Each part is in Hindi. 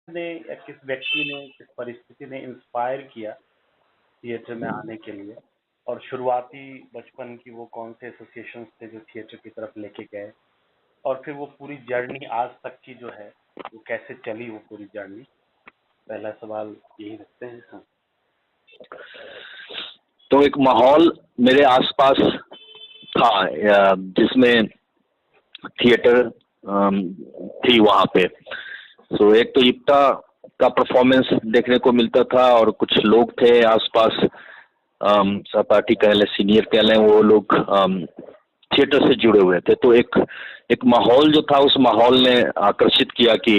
ने या किस व्यक्ति ने, किस परिस्थिति ने इंस्पायर किया थिएटर में आने के लिए? और शुरुआती बचपन की वो कौन से एसोसिएशंस थे जो थिएटर की तरफ लेके गए? और फिर वो पूरी जर्नी आज तक की जो है, वो कैसे चली वो पूरी जर्नी? पहला सवाल यही रखते हैं हम। तो एक माहौल मेरे आसपास था जिसमें थिएटर थी वहाँ पे। तो एक तो इप्टा का परफॉर्मेंस देखने को मिलता था और कुछ लोग थे आसपास, सहपाठी कह लें, सीनियर कह लें, वो लोग थिएटर से जुड़े हुए थे। तो एक एक माहौल जो था, उस माहौल ने आकर्षित किया कि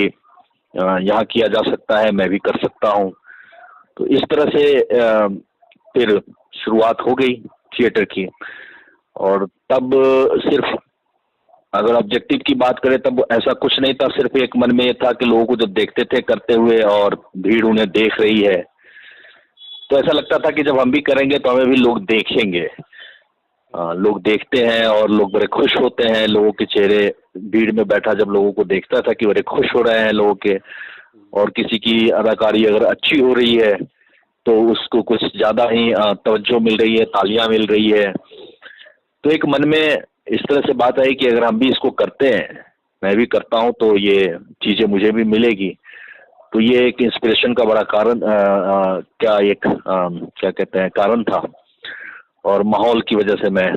यहाँ किया जा सकता है, मैं भी कर सकता हूँ। तो इस तरह से फिर शुरुआत हो गई थिएटर की। और तब सिर्फ अगर ऑब्जेक्टिव की बात करें तब ऐसा कुछ नहीं था, सिर्फ एक मन में ये था कि लोगों को जब देखते थे करते हुए और भीड़ उन्हें देख रही है, तो ऐसा लगता था कि जब हम भी करेंगे तो हमें भी लोग देखेंगे। लोग देखते हैं और लोग बड़े खुश होते हैं, लोगों के चेहरे, भीड़ में बैठा जब लोगों को देखता था कि बड़े खुश हो रहे हैं लोगों के, और किसी की अदाकारी अगर अच्छी हो रही है तो उसको कुछ ज़्यादा ही तवज्जो मिल रही है, तालियां मिल रही है। तो एक मन में इस तरह से बात आई कि अगर हम भी इसको करते हैं, मैं भी करता हूँ, तो ये चीज़ें मुझे भी मिलेगी। तो ये एक इंस्पिरेशन का बड़ा कारण क्या एक क्या कहते हैं कारण था। और माहौल की वजह से मैं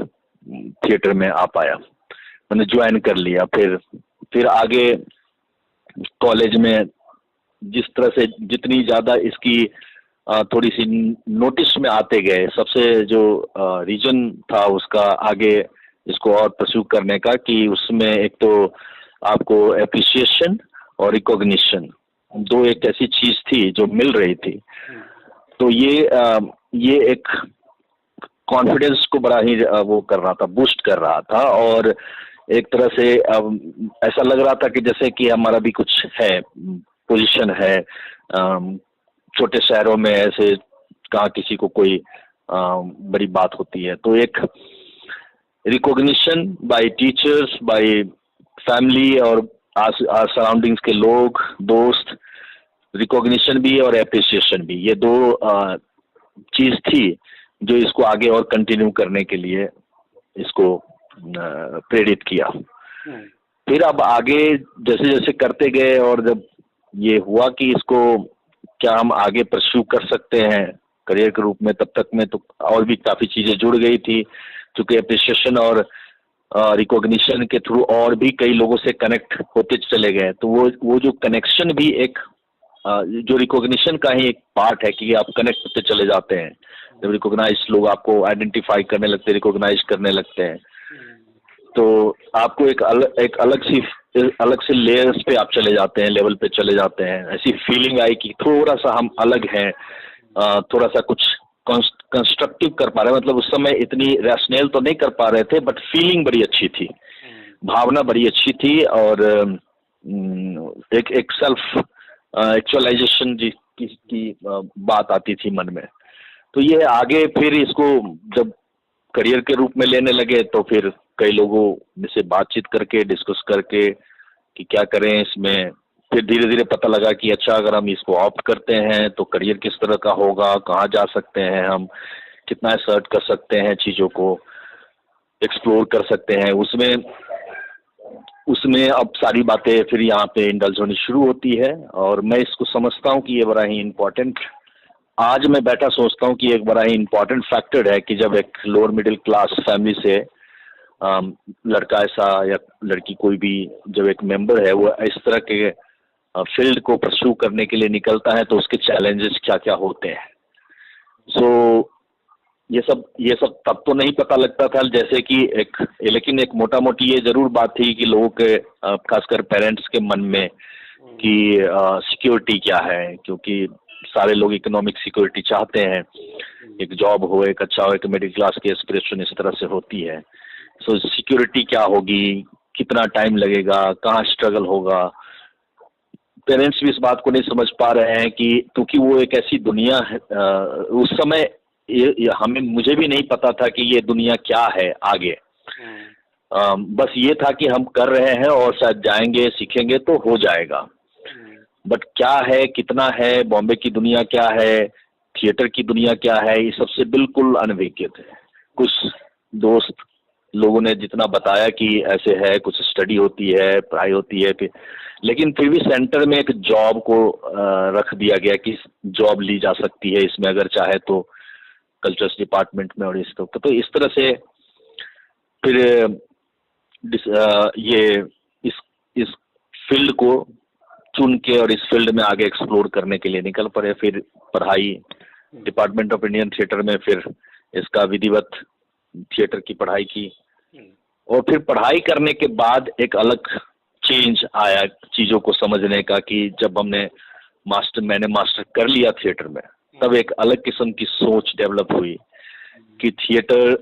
थिएटर में आ पाया, मैंने ज्वाइन कर लिया। फिर आगे कॉलेज में जिस तरह से जितनी ज़्यादा इसकी थोड़ी सी नोटिस में आते गए, सबसे जो रीजन था उसका आगे इसको और परस्यू करने का, कि उसमें एक तो आपको एप्रिसिएशन और रिकॉग्निशन, दो एक ऐसी चीज थी जो मिल रही थी। तो ये एक कॉन्फिडेंस को बड़ा ही वो कर रहा था, बूस्ट कर रहा था। और एक तरह से ऐसा लग रहा था कि जैसे कि हमारा भी कुछ है, पोजीशन है। छोटे शहरों में ऐसे कहाँ किसी को कोई बड़ी बात होती है। तो एक recognition by teachers, by family और सराउंडिंग्स के लोग, दोस्त, रिकॉग्निशन भी और एप्रिसिएशन भी, ये दो चीज थी जो इसको आगे और कंटिन्यू करने के लिए इसको प्रेरित किया। फिर अब आगे जैसे जैसे करते गए और जब ये हुआ कि इसको क्या हम आगे परस्यू कर सकते हैं करियर के रूप में, तब तक में तो और भी काफ़ी चीज़ें जुड़ गई थी, क्योंकि अप्रिसिएशन और रिकॉग्निशन के थ्रू और भी कई लोगों से कनेक्ट होते चले गए। तो वो जो कनेक्शन भी एक जो रिकॉग्निशन का ही एक पार्ट है कि आप कनेक्ट होते चले जाते हैं। जब रिकॉग्नाइज लोग आपको आइडेंटिफाई करने लगते हैं, रिकॉग्नाइज करने लगते हैं, तो आपको एक अलग से लेयर्स पे आप चले जाते हैं, लेवल पे चले जाते हैं। ऐसी फीलिंग आई कि थोड़ा सा हम अलग हैं, थोड़ा सा कुछ कंस्ट्रक्टिव कर पा रहे हैं। मतलब उस समय इतनी रैशनल तो नहीं कर पा रहे थे, बट फीलिंग बड़ी अच्छी थी, भावना बड़ी अच्छी थी। और एक सेल्फ एक्चुअलाइजेशन की बात आती थी मन में। तो ये आगे फिर इसको जब करियर के रूप में लेने लगे, तो फिर कई लोगों से बातचीत करके, डिस्कस करके कि क्या करें इसमें, फिर धीरे धीरे पता लगा कि अच्छा, अगर हम इसको ऑप्ट करते हैं तो करियर किस तरह का होगा, कहाँ जा सकते हैं हम, कितना सर्च कर सकते हैं, चीज़ों को एक्सप्लोर कर सकते हैं। उसमें अब सारी बातें फिर यहाँ पे इंडल्ज होनी शुरू होती है। और मैं इसको समझता हूँ कि ये बड़ा ही इम्पोर्टेंट, आज मैं बैठा सोचता हूँ कि एक बड़ा ही इम्पोर्टेंट फैक्टर है कि जब एक लोअर मिडिल क्लास फैमिली से लड़का ऐसा या लड़की कोई भी जब एक मेंबर है वो इस तरह के फील्ड को परस्यू करने के लिए निकलता है, तो उसके चैलेंजेस क्या क्या होते हैं। सो ये सब तब तो नहीं पता लगता था, जैसे कि लेकिन एक मोटा मोटी ये जरूर बात थी कि लोगों के खासकर पेरेंट्स के मन में कि सिक्योरिटी क्या है, क्योंकि सारे लोग इकोनॉमिक सिक्योरिटी चाहते हैं, एक जॉब हो, एक अच्छा हो, एक मिडिल क्लास की एस्पिरेशन इस तरह से होती है। सो सिक्योरिटी क्या होगी, कितना टाइम लगेगा, कहाँ स्ट्रगल होगा। पेरेंट्स भी इस बात को नहीं समझ पा रहे हैं कि क्योंकि वो एक ऐसी दुनिया है, उस समय मुझे भी नहीं पता था कि ये दुनिया क्या है आगे। बस ये था कि हम कर रहे हैं और शायद जाएंगे, सीखेंगे तो हो जाएगा। बट क्या है, कितना है, बॉम्बे की दुनिया क्या है, थिएटर की दुनिया क्या है, ये सबसे बिल्कुल अनभिज्ञ है। कुछ दोस्त लोगों ने जितना बताया कि ऐसे है, कुछ स्टडी होती है, पढ़ाई होती है, लेकिन फिर भी सेंटर में एक जॉब को रख दिया गया कि जॉब ली जा सकती है इसमें अगर चाहे तो, कल्चर्स डिपार्टमेंट में। और तो इस तरह से फिर ये इस फील्ड को चुन के और इस फील्ड में आगे एक्सप्लोर करने के लिए निकल पड़े। फिर पढ़ाई डिपार्टमेंट ऑफ इंडियन थिएटर में, फिर इसका विधिवत थिएटर की पढ़ाई की। और फिर पढ़ाई करने के बाद एक अलग चेंज आया चीज़ों को समझने का कि जब मैंने मास्टर कर लिया थिएटर में, तब एक अलग किस्म की सोच डेवलप हुई कि थिएटर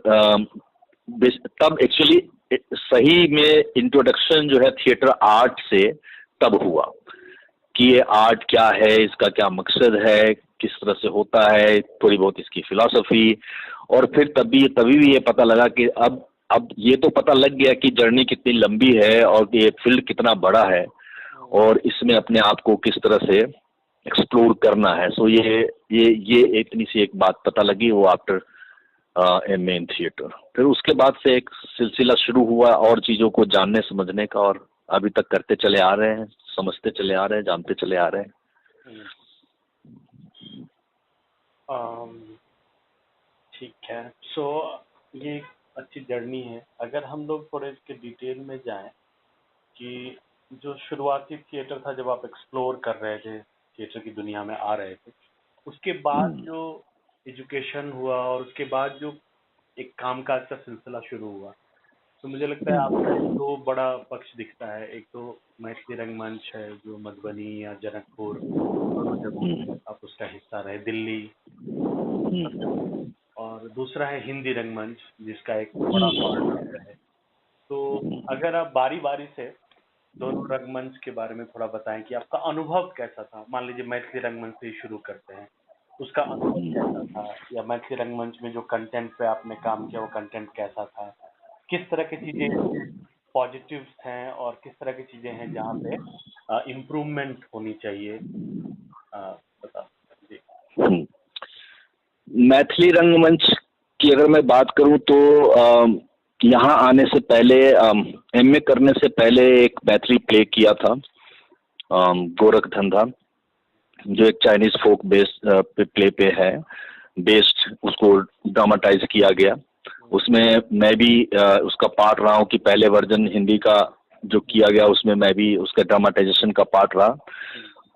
तब एक्चुअली सही में इंट्रोडक्शन जो है थिएटर आर्ट से तब हुआ कि ये आर्ट क्या है, इसका क्या मकसद है, किस तरह से होता है, थोड़ी बहुत इसकी फिलॉसफी। और फिर तभी भी ये पता लगा कि अब ये तो पता लग गया कि जर्नी कितनी लंबी है और ये फील्ड कितना बड़ा है और इसमें अपने आप को किस तरह से एक्सप्लोर करना है। सो ये इतनी सी एक बात पता लगी वो आफ्टर एमए इन थिएटर। फिर उसके बाद से एक सिलसिला शुरू हुआ और चीज़ों को जानने समझने का, और अभी तक करते चले आ रहे हैं, समझते चले आ रहे हैं, जानते चले आ रहे हैं। ठीक है। सो ये एक अच्छी जर्नी है। अगर हम लोग थोड़े इसके डिटेल में जाएं कि जो शुरुआती थिएटर था, जब आप एक्सप्लोर कर रहे थे, थिएटर की दुनिया में आ रहे थे, उसके बाद जो एजुकेशन हुआ और उसके बाद जो एक कामकाज का सिलसिला शुरू हुआ, तो मुझे लगता है आपका एक दो बड़ा पक्ष दिखता है। एक तो मैथिली रंगमंच है जो मधुबनी या जनकपुर दोनों जगहों पे आप उसका हिस्सा रहे, दिल्ली, और दूसरा है हिंदी रंगमंच जिसका एक बड़ा पार्ट है। तो अगर आप बारी बारी से दोनों रंगमंच के बारे में थोड़ा बताएं कि आपका अनुभव कैसा था। मान लीजिए मैथिली रंगमंच से ही शुरू करते हैं, उसका अनुभव कैसा था, या मैथिली रंगमंच में जो कंटेंट पे आपने काम किया वो कंटेंट कैसा था, किस तरह की चीजें पॉजिटिव्स हैं और किस तरह की चीजें हैं जहाँ पे इम्प्रूवमेंट होनी चाहिए, बता जी। मैथिली रंगमंच की अगर मैं बात करूं तो यहाँ आने से पहले, एमए करने से पहले एक मैथिली प्ले किया था, गोरख धंधा, जो एक चाइनीज फोक बेस्ड प्ले पे है बेस्ड, उसको ड्रामाटाइज किया गया। उसमें मैं भी उसका पार्ट रहा हूँ कि पहले वर्जन हिंदी का जो किया गया उसमें मैं भी उसका ड्रामाटाइजेशन का पार्ट रहा,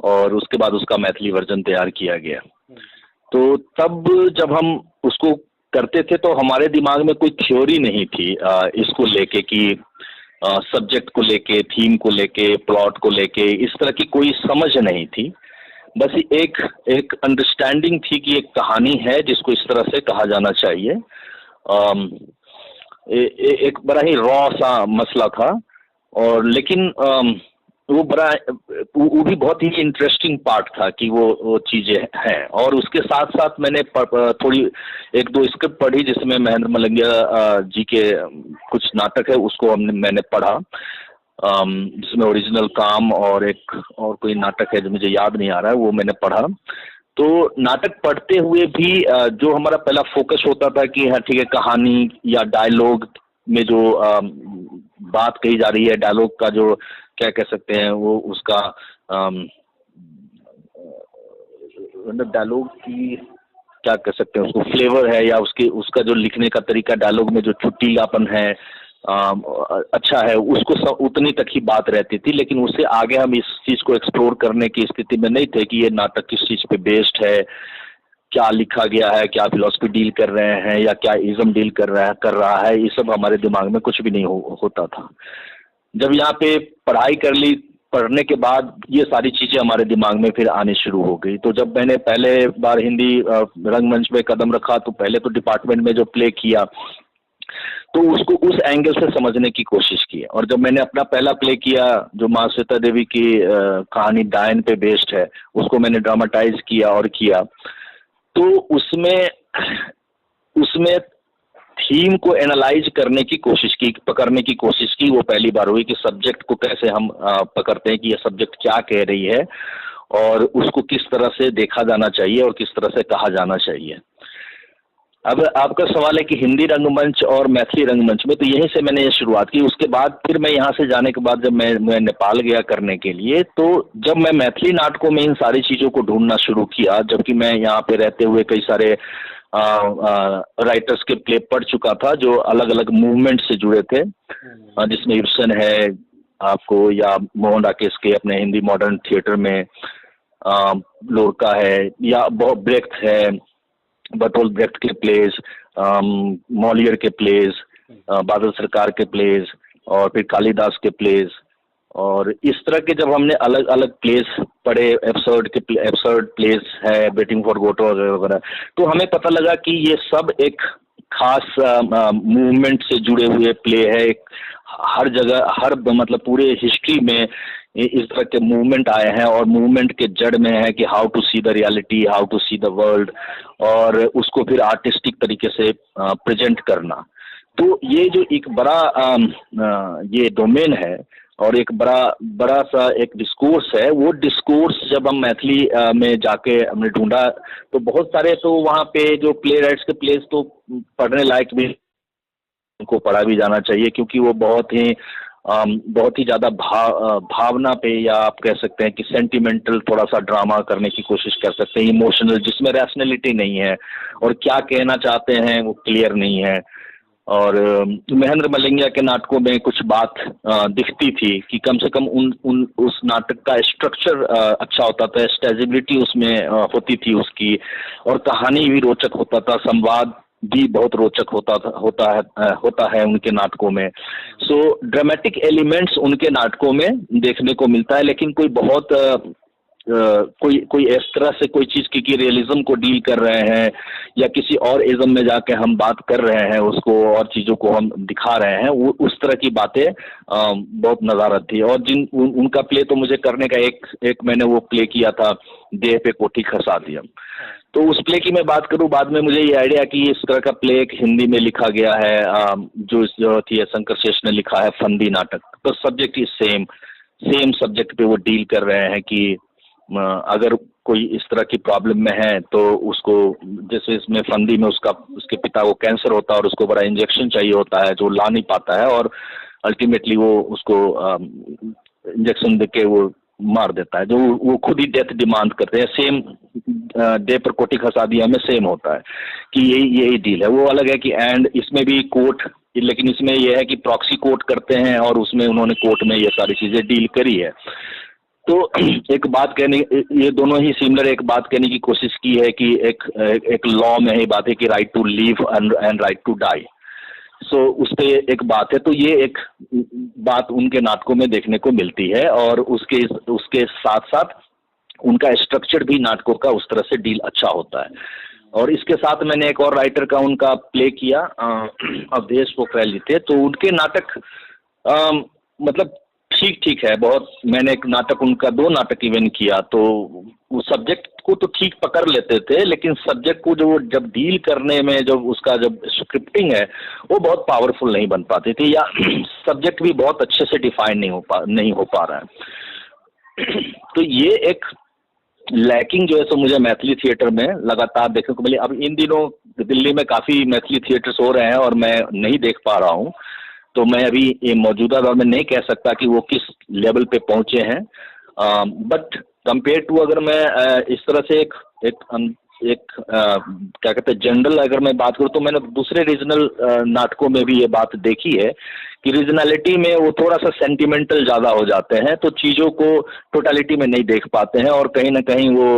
और उसके बाद उसका मैथिली वर्जन तैयार किया गया। तो तब जब हम उसको करते थे तो हमारे दिमाग में कोई थ्योरी नहीं थी इसको लेके कि सब्जेक्ट को लेके, थीम को लेके, प्लॉट को लेके, इस तरह की कोई समझ नहीं थी। बस एक अंडरस्टैंडिंग थी कि एक कहानी है जिसको इस तरह से कहा जाना चाहिए। एक बड़ा ही रॉ सा मसला था, और लेकिन वो भी बहुत ही इंटरेस्टिंग पार्ट था कि वो चीज़ें हैं। और उसके साथ साथ मैंने थोड़ी एक दो स्क्रिप्ट पढ़ी जिसमें महेंद्र मलंगिया जी के कुछ नाटक है, उसको मैंने पढ़ा, जिसमें ओरिजिनल काम और एक और कोई नाटक है जो मुझे याद नहीं आ रहा है, वो मैंने पढ़ा। तो नाटक पढ़ते हुए भी जो हमारा पहला फोकस होता था कि हाँ ठीक है, कहानी या डायलॉग में जो बात कही जा रही है, डायलॉग का जो क्या कह सकते हैं वो उसका डायलॉग की क्या कह सकते हैं उसको फ्लेवर है, या उसका जो लिखने का तरीका, डायलॉग में जो चुटीलापन है अच्छा है, उसको उतनी तक ही बात रहती थी। लेकिन उससे आगे हम इस चीज़ को एक्सप्लोर करने की स्थिति में नहीं थे कि ये नाटक किस चीज़ पे बेस्ड है, क्या लिखा गया है, क्या फिलॉसफी डील कर रहे हैं या क्या इज़म डील कर रहा है, ये सब हमारे दिमाग में कुछ भी नहीं होता था। जब यहाँ पे पढ़ाई कर ली, पढ़ने के बाद ये सारी चीज़ें हमारे दिमाग में फिर आनी शुरू हो गई। तो जब मैंने पहले बार हिंदी रंगमंच में कदम रखा तो पहले तो डिपार्टमेंट में जो प्ले किया तो उसको उस एंगल से समझने की कोशिश की। और जब मैंने अपना पहला प्ले किया जो माँ सीता देवी की कहानी डायन पे बेस्ड है, उसको मैंने ड्रामाटाइज किया और किया, तो उसमें थीम को एनालाइज करने की कोशिश की, पकड़ने की कोशिश की। वो पहली बार हुई कि सब्जेक्ट को कैसे हम पकड़ते हैं कि ये सब्जेक्ट क्या कह रही है और उसको किस तरह से देखा जाना चाहिए और किस तरह से कहा जाना चाहिए। अब आपका सवाल है कि हिंदी रंगमंच और मैथिली रंगमंच में, तो यहीं से मैंने ये शुरुआत की। उसके बाद फिर मैं यहाँ से जाने के बाद जब मैं नेपाल गया करने के लिए, तो जब मैं मैथिली नाटकों में इन सारी चीज़ों को ढूंढना शुरू किया, जबकि मैं यहाँ पे रहते हुए कई सारे राइटर्स के प्ले पढ़ चुका था जो अलग अलग मूवमेंट से जुड़े थे, जिसमें इब्सन है आपको, या मोहन राकेश के अपने हिंदी मॉडर्न थिएटर में लोरका है, या बहुत ब्रेख्त है, बर्टोल्ट ब्रेख्त के प्लेज, मॉलियर के प्लेज, बादल सरकार के प्लेज, और फिर कालिदास के प्लेज, और इस तरह के जब हमने अलग अलग प्लेस पढ़े, एब्सर्ड प्लेस है, वेटिंग फॉर गोटो वगैरह वगैरह, तो हमें पता लगा कि ये सब एक खास मूवमेंट से जुड़े हुए प्ले है। हर जगह, हर मतलब पूरे हिस्ट्री में इस तरह के मूवमेंट आए हैं, और मूवमेंट के जड़ में है कि how to see the reality, how to see the world, और उसको फिर आर्टिस्टिक तरीके से प्रेजेंट करना। तो ये जो एक बड़ा ये डोमेन है और एक बड़ा सा एक डिस्कोर्स है, वो डिस्कोर्स जब हम मैथिली में जाके हमने ढूंढा, तो बहुत सारे, तो वहाँ पे जो प्ले राइट्स के प्लेस तो पढ़ने लायक भी, उनको पढ़ा भी जाना चाहिए, क्योंकि वो बहुत ही ज़्यादा भावना पे, या आप कह सकते हैं कि सेंटिमेंटल थोड़ा सा ड्रामा करने की कोशिश कर सकते हैं, इमोशनल, जिसमें रैशनैलिटी नहीं है और क्या कहना चाहते हैं वो क्लियर नहीं है। और महेंद्र मल्लिंगा के नाटकों में कुछ बात दिखती थी कि कम से कम उस नाटक का स्ट्रक्चर अच्छा होता था, स्टेजिबिलिटी उसमें होती थी उसकी, और कहानी भी रोचक होता था, संवाद भी बहुत रोचक होता है उनके नाटकों में। सो ड्रामेटिक एलिमेंट्स उनके नाटकों में देखने को मिलता है, लेकिन कोई बहुत कोई इस तरह से कोई चीज़ की रियलिज्म को डील कर रहे हैं, या किसी और इज़म में जाके हम बात कर रहे हैं उसको, और चीज़ों को हम दिखा रहे हैं, वो उस तरह की बातें बहुत नज़ारत थी। और उनका प्ले तो मुझे करने का एक मैंने वो प्ले किया था, देह पे कोठी खसा दिया। तो उस प्ले की मैं बात करूं, बाद में मुझे ये आइडिया कि इस तरह का प्ले एक हिंदी में लिखा गया है, जो थी शंकर शेष ने लिखा है, फंदी नाटक। तो सब्जेक्ट ही सेम सब्जेक्ट पे वो डील कर रहे हैं कि अगर कोई इस तरह की प्रॉब्लम में है तो उसको, जैसे इसमें फंदी में उसके पिता को कैंसर होता है और उसको बड़ा इंजेक्शन चाहिए होता है जो ला नहीं पाता है, और अल्टीमेटली वो उसको इंजेक्शन देके वो मार देता है, जो वो खुद ही डेथ डिमांड करते हैं। सेम डे पर कोठी खसा दिया में सेम होता है कि यही डील है। वो अलग है कि एंड इसमें भी कोर्ट, लेकिन इसमें यह है कि प्रॉक्सी कोर्ट करते हैं, और उसमें उन्होंने कोर्ट में ये सारी चीज़ें डील करी है। तो एक बात कहने, ये दोनों ही सिमिलर एक बात कहने की कोशिश की है कि एक लॉ में ही बात है कि right to live and right to die. So उस पे एक बात है, तो ये एक बात उनके नाटकों में देखने को मिलती है, और उसके साथ साथ उनका स्ट्रक्चर भी नाटकों का उस तरह से डील अच्छा होता है। और इसके साथ मैंने एक और राइटर का उनका प्ले किया, अवधेश पोखरेल जी थे, तो उनके नाटक मतलब ठीक है बहुत। मैंने एक नाटक उनका, 2 नाटक इवन किया, तो वो सब्जेक्ट को तो ठीक पकड़ लेते थे, लेकिन सब्जेक्ट को जब डील करने में उसका स्क्रिप्टिंग है वो बहुत पावरफुल नहीं बन पाती थी, या सब्जेक्ट भी बहुत अच्छे से डिफाइन नहीं हो पा रहा है। तो ये एक लैकिंग जो है सो मुझे मैथिली थिएटर में लगातार देखने को मिली। अब इन दिनों दिल्ली में काफ़ी मैथिली थिएटर्स हो रहे हैं और मैं नहीं देख पा रहा हूँ, तो मैं अभी ये मौजूदा दौर में नहीं कह सकता कि वो किस लेवल पे पहुँचे हैं। बट कंपेयर टू, अगर मैं इस तरह से एक क्या कहते हैं जनरल अगर मैं बात करूँ, तो मैंने दूसरे रीजनल नाटकों में भी ये बात देखी है कि रीजनलिटी में वो थोड़ा सा सेंटिमेंटल ज़्यादा हो जाते हैं, तो चीज़ों को टोटलिटी में नहीं देख पाते हैं, और कहीं ना कहीं वो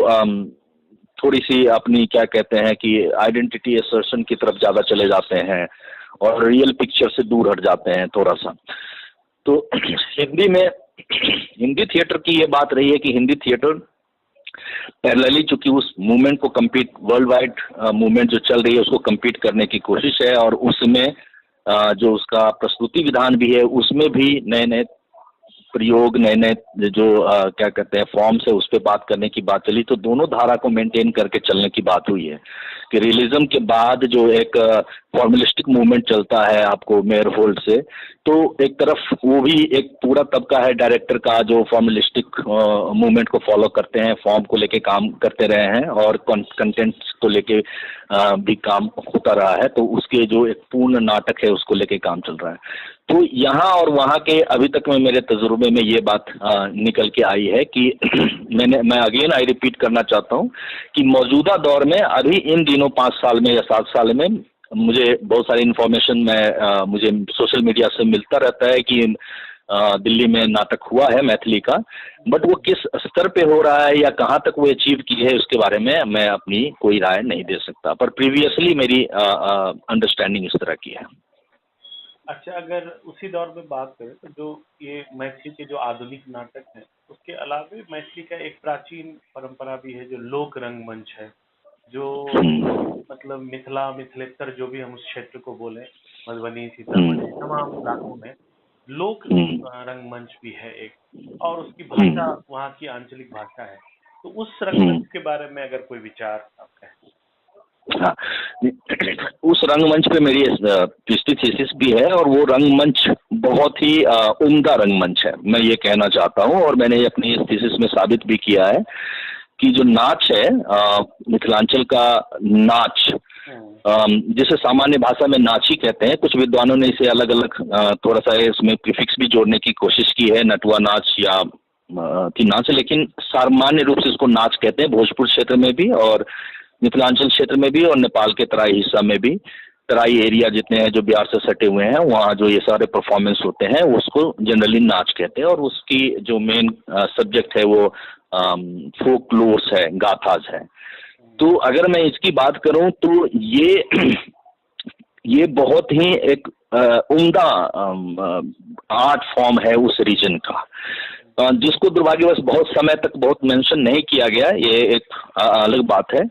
थोड़ी सी अपनी क्या कहते हैं कि आइडेंटिटी असर्शन की तरफ ज़्यादा चले जाते हैं, और रियल पिक्चर से दूर हट जाते हैं थोड़ा सा। तो हिंदी थिएटर की ये बात रही है कि हिंदी थिएटर पैरेलली, चूंकि उस मूवमेंट को कम्पीट, वर्ल्ड वाइड मूवमेंट जो चल रही है उसको कम्पीट करने की कोशिश है, और उसमें जो उसका प्रस्तुति विधान भी है उसमें भी नए नए प्रयोग, नए नए जो क्या कहते हैं फॉर्म्स है, उस पर बात करने की बात चली, तो दोनों धारा को मेंटेन करके चलने की बात हुई है कि रियलिज्म के बाद जो एक फॉर्मुलिस्टिक मूवमेंट चलता है आपको मेयर होल्ड से, तो एक तरफ वो भी एक पूरा तबका है डायरेक्टर का जो फॉर्मुलिस्टिक मूवमेंट को फॉलो करते हैं, फॉर्म को लेके काम करते रहे हैं और कंटेंट को लेके भी काम होता रहा है, तो उसके जो एक पूर्ण नाटक है उसको लेके काम चल रहा है। तो यहाँ और वहाँ के अभी तक में मेरे तजुर्बे में ये बात निकल के आई है कि मैं अगेन आई रिपीट करना चाहता हूँ कि मौजूदा दौर में अभी इन दिनों 5 साल में या 7 साल में मुझे बहुत सारी इन्फॉर्मेशन मुझे सोशल मीडिया से मिलता रहता है कि दिल्ली में नाटक हुआ है मैथिली का, बट वो किस स्तर पे हो रहा है या कहाँ तक वो अचीव की है उसके बारे में मैं अपनी कोई राय नहीं दे सकता, पर प्रीवियसली मेरी अंडरस्टैंडिंग इस तरह की है। अच्छा, अगर उसी दौर में बात करें तो जो ये मैथिली के जो आधुनिक नाटक हैं, उसके अलावा मैथिली का एक प्राचीन परंपरा भी है जो लोक रंगमंच है, जो मतलब मिथिला मिथिलेतर जो भी हम उस क्षेत्र को बोले, मधुबनी, सीतामढ़ी, तमाम इलाकों में लोक रंगमंच भी है एक, और उसकी भाषा वहाँ की आंचलिक भाषा है। तो उस रंगमंच के बारे में अगर कोई विचार आपका है? हाँ, उस रंगमंच पे मेरी पीएचडी थीसिस भी है और वो रंगमंच बहुत ही उम्दा रंगमंच है, मैं ये कहना चाहता हूँ, और मैंने अपनी इस थीसिस में साबित भी किया है कि जो नाच है मिथिलांचल का नाच, जिसे सामान्य भाषा में नाची कहते हैं, कुछ विद्वानों ने इसे अलग अलग थोड़ा सा इसमें प्रीफिक्स भी जोड़ने की कोशिश की है, नटुआ नाच या की नाच, लेकिन सामान्य रूप से इसको नाच कहते हैं भोजपुर क्षेत्र में भी और मिथिलांचल क्षेत्र में भी और नेपाल के तराई हिस्सा में भी। तराई एरिया जितने हैं जो बिहार से सटे हुए हैं, वहाँ जो ये सारे परफॉर्मेंस होते हैं उसको जनरली नाच कहते हैं, और उसकी जो मेन सब्जेक्ट है वो फोकलोर्स है, गाथाज है। तो अगर मैं इसकी बात करूं तो ये बहुत ही एक उम्दा आर्ट फॉर्म है उस रीजन का, जिसको दुर्भाग्यवश बहुत समय तक बहुत मेंशन नहीं किया गया, ये एक अलग बात है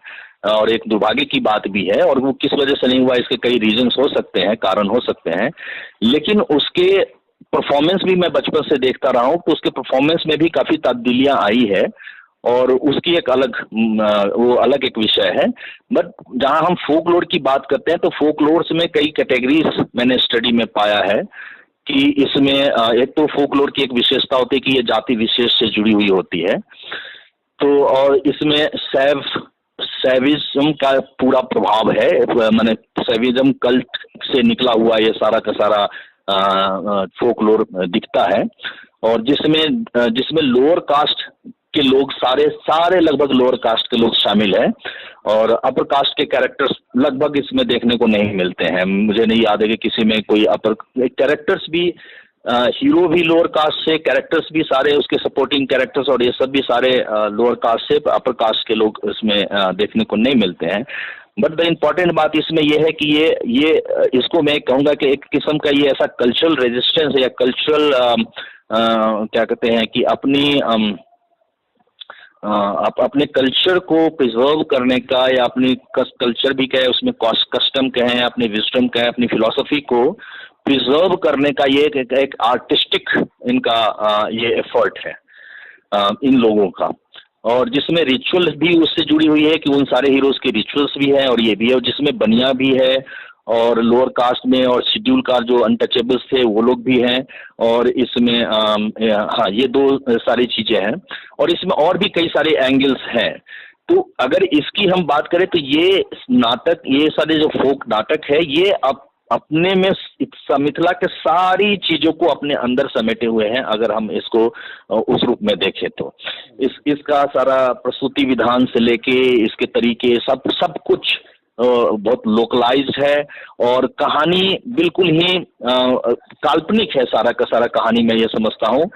और एक दुर्भाग्य की बात भी है, और वो किस वजह से नहीं हुआ इसके कई रीजंस हो सकते हैं, कारण हो सकते हैं, लेकिन उसके परफॉर्मेंस भी मैं बचपन से देखता रहा हूँ, तो उसके परफॉर्मेंस में भी काफ़ी तब्दीलियाँ आई है और उसकी एक अलग वो अलग एक विषय है। बट जहाँ हम फोकलोर की बात करते हैं तो फोकलोर्स में कई कैटेगरीज मैंने स्टडी में पाया है कि इसमें एक तो फोकलोर की एक विशेषता होती है कि ये जाति विशेष से जुड़ी हुई होती है, तो और इसमें सैविज्म का पूरा प्रभाव है, माने सैविज्म कल्ट से निकला हुआ ये सारा का सारा फोकलोर दिखता है, और जिसमें लोअर कास्ट के लोग सारे लगभग लोअर कास्ट के लोग शामिल हैं और अपर कास्ट के कैरेक्टर्स लगभग इसमें देखने को नहीं मिलते हैं। मुझे नहीं याद है कि किसी में कोई अपर कैरेक्टर्स भी, हीरो भी लोअर कास्ट से, कैरेक्टर्स भी सारे उसके सपोर्टिंग कैरेक्टर्स और ये सब भी सारे लोअर कास्ट से, अपर कास्ट के लोग इसमें देखने को नहीं मिलते हैं। बट द इम्पॉर्टेंट बात इसमें यह है कि ये इसको मैं कहूँगा कि एक किस्म का ये ऐसा कल्चरल रेजिस्टेंस या कल्चरल क्या कहते हैं कि अपने कल्चर को प्रिजर्व करने का, या अपनी कल्चर भी कहे, उसमें कस्टम कहें, अपनी विजडम कहें, अपनी फिलॉसफी को प्रिजर्व करने का ये एक आर्टिस्टिक इनका ये एफर्ट है इन लोगों का, और जिसमें रिचुअल्स भी उससे जुड़ी हुई है कि उन सारे हीरोज के रिचुअल्स भी हैं और ये भी है, और जिसमें बनिया भी है और लोअर कास्ट में और शेड्यूल कास्ट जो अनटचेबल्स थे वो लोग भी हैं, और इसमें हाँ ये दो सारी चीज़ें हैं, और इसमें और भी कई सारे एंगल्स हैं। तो अगर इसकी हम बात करें तो ये नाटक, ये सारे जो फोक नाटक है, ये अपने में मिथिला के सारी चीज़ों को अपने अंदर समेटे हुए हैं, अगर हम इसको उस रूप में देखें तो इसका सारा प्रस्तुति विधान से लेके इसके तरीके सब कुछ बहुत लोकलाइज्ड है, और कहानी बिल्कुल ही काल्पनिक है, सारा का सारा कहानी मैं ये समझता हूँ।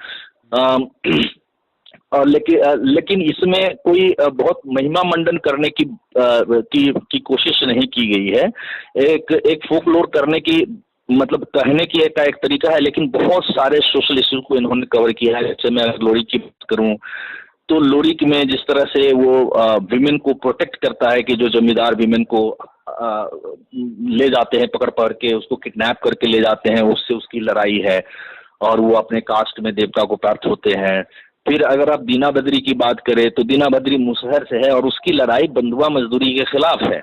लेकिन इसमें कोई बहुत महिमा मंडन करने की कोशिश नहीं की गई है। एक फोकलोर करने की, मतलब कहने की एक तरीका है, लेकिन बहुत सारे सोशल इश्यूज को इन्होंने कवर किया है। जैसे मैं लोरी की बात करूं तो लोरी में जिस तरह से वो विमेन को प्रोटेक्ट करता है कि जो जमींदार विमेन को ले जाते हैं, पकड़ के उसको किडनैप करके ले जाते हैं, उससे उसकी लड़ाई है, और वो अपने कास्ट में देवता को प्राप्त होते हैं। फिर अगर आप दीना बद्री की बात करें तो दीना बद्री मुसहर से है और उसकी लड़ाई बंधुआ मजदूरी के खिलाफ है।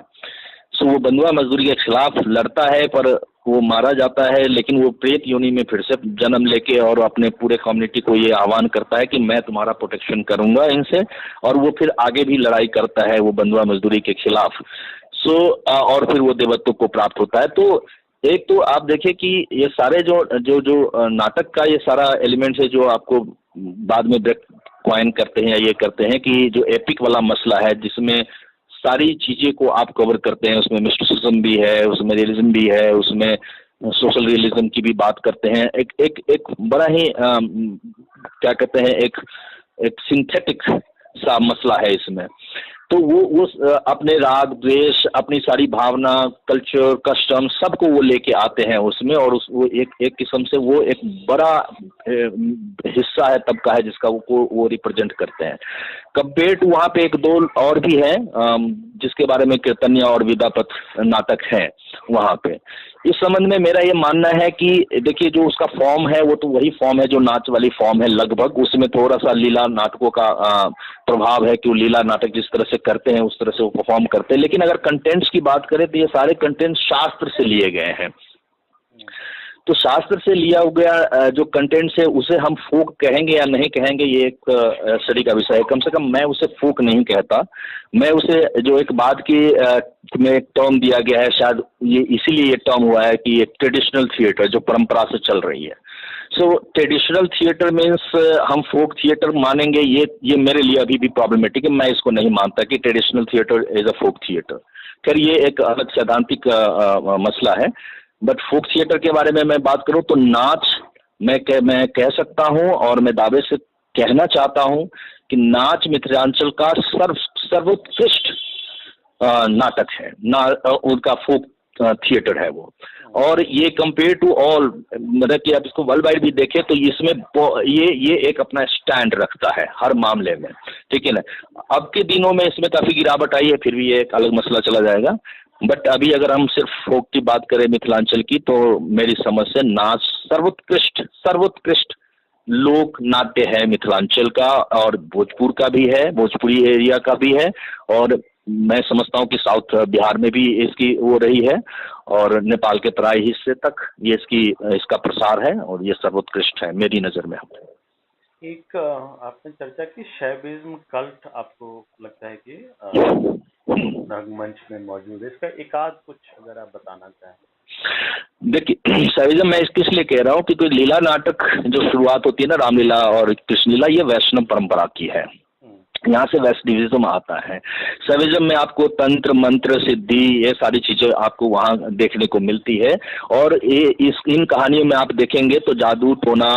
सो वो बंधुआ मजदूरी के खिलाफ लड़ता है, पर वो मारा जाता है, लेकिन वो प्रेत योनि में फिर से जन्म लेके और अपने पूरे कम्युनिटी को ये आह्वान करता है कि मैं तुम्हारा प्रोटेक्शन करूंगा इनसे, और वो फिर आगे भी लड़ाई करता है वो बंधुआ मजदूरी के खिलाफ। सो और फिर वो देवत्व को प्राप्त होता है। तो एक तो आप देखें कि ये सारे जो जो जो नाटक का ये सारा एलिमेंट्स है जो आपको बाद में ब्रेक क्वाइन करते हैं या ये करते हैं कि जो एपिक वाला मसला है जिसमें सारी चीजें को आप कवर करते हैं, उसमें मिस्टिसिज्म भी है, उसमें रियलिज्म भी है, उसमें सोशल रियलिज्म की भी बात करते हैं। एक एक एक बड़ा ही क्या कहते हैं, एक एक सिंथेटिक सा मसला है इसमें। तो वो अपने राग द्वेष, अपनी सारी भावना, कल्चर, कस्टम सबको वो लेके आते हैं उसमें, और वो एक किस्म से वो एक बड़ा हिस्सा है तब का है जिसका वो रिप्रेजेंट करते हैं। कंपेयर टू वहाँ पे एक दो और भी है जिसके बारे में कीर्तनिया और विद्यापत नाटक है वहाँ पे। इस संबंध में मेरा ये मानना है कि देखिए जो उसका फॉर्म है वो तो वही फॉर्म है जो नाच वाली फॉर्म है लगभग। उसमें थोड़ा सा लीला नाटकों का प्रभाव है कि वो लीला नाटक जिस तरह से करते हैं उस तरह से वो परफॉर्म करते हैं। लेकिन अगर कंटेंट्स की बात करें तो ये सारे कंटेंट्स शास्त्र से लिए गए हैं। तो शास्त्र से लिया गया जो कंटेंट्स है उसे हम फोक कहेंगे या नहीं कहेंगे ये एक स्टडी का विषय है। कम से कम मैं उसे फोक नहीं कहता, मैं उसे जो एक बात की में एक टर्म दिया गया है, शायद ये इसीलिए ये टर्म हुआ है कि एक ट्रेडिशनल थिएटर जो परंपरा से चल रही है। सो ट्रेडिशनल थिएटर मीन्स हम फोक थिएटर मानेंगे, ये मेरे लिए अभी भी प्रॉब्लमेटिक है। मैं इसको नहीं मानता कि traditional theatre is a folk theatre. खैर ये एक अलग सैद्धांतिक मसला है। बट फोक थिएटर के बारे में मैं बात करूं तो नाच मैं कह सकता हूं और मैं दावे से कहना चाहता हूं कि नाच मिथिलांचल का सर्वोत्कृष्ट नाटक है उनका फोक थिएटर है वो। और ये कंपेयर टू ऑल, मतलब कि आप इसको वर्ल्ड वाइड भी देखें तो इसमें ये एक अपना स्टैंड रखता है हर मामले में, ठीक है ना। अब के दिनों में इसमें काफी गिरावट आई है, फिर भी ये एक अलग मसला चला जाएगा। बट अभी अगर हम सिर्फ फोक की बात करें मिथिलांचल की तो मेरी समझ से नाच सर्वोत्कृष्ट लोक नाट्य है मिथिलांचल का, और भोजपुर का भी है, भोजपुरी एरिया का भी है, और मैं समझता हूँ कि साउथ बिहार में भी इसकी वो रही है, और नेपाल के तराई हिस्से तक ये इसका प्रसार है, और ये सर्वोत्कृष्ट है मेरी नज़र में। एक आपने चर्चा की शैविज्म कल्ट, आपको लगता है कि रंगमंच में मौजूद है, इसका एक आध कुछ अगर आप बताना चाहें। देखिए शैविज्म मैं किस लिए कह रहा हूँ कि कोई लीला नाटक जो शुरुआत होती है ना, रामलीला और कृष्णलीला, ये वैष्णव परंपरा की है, यहाँ से वैष्णविज्म आता है। शैविज्म में आपको तंत्र मंत्र सिद्धि ये सारी चीजें आपको वहाँ देखने को मिलती है, और इन कहानियों में आप देखेंगे तो जादू टोना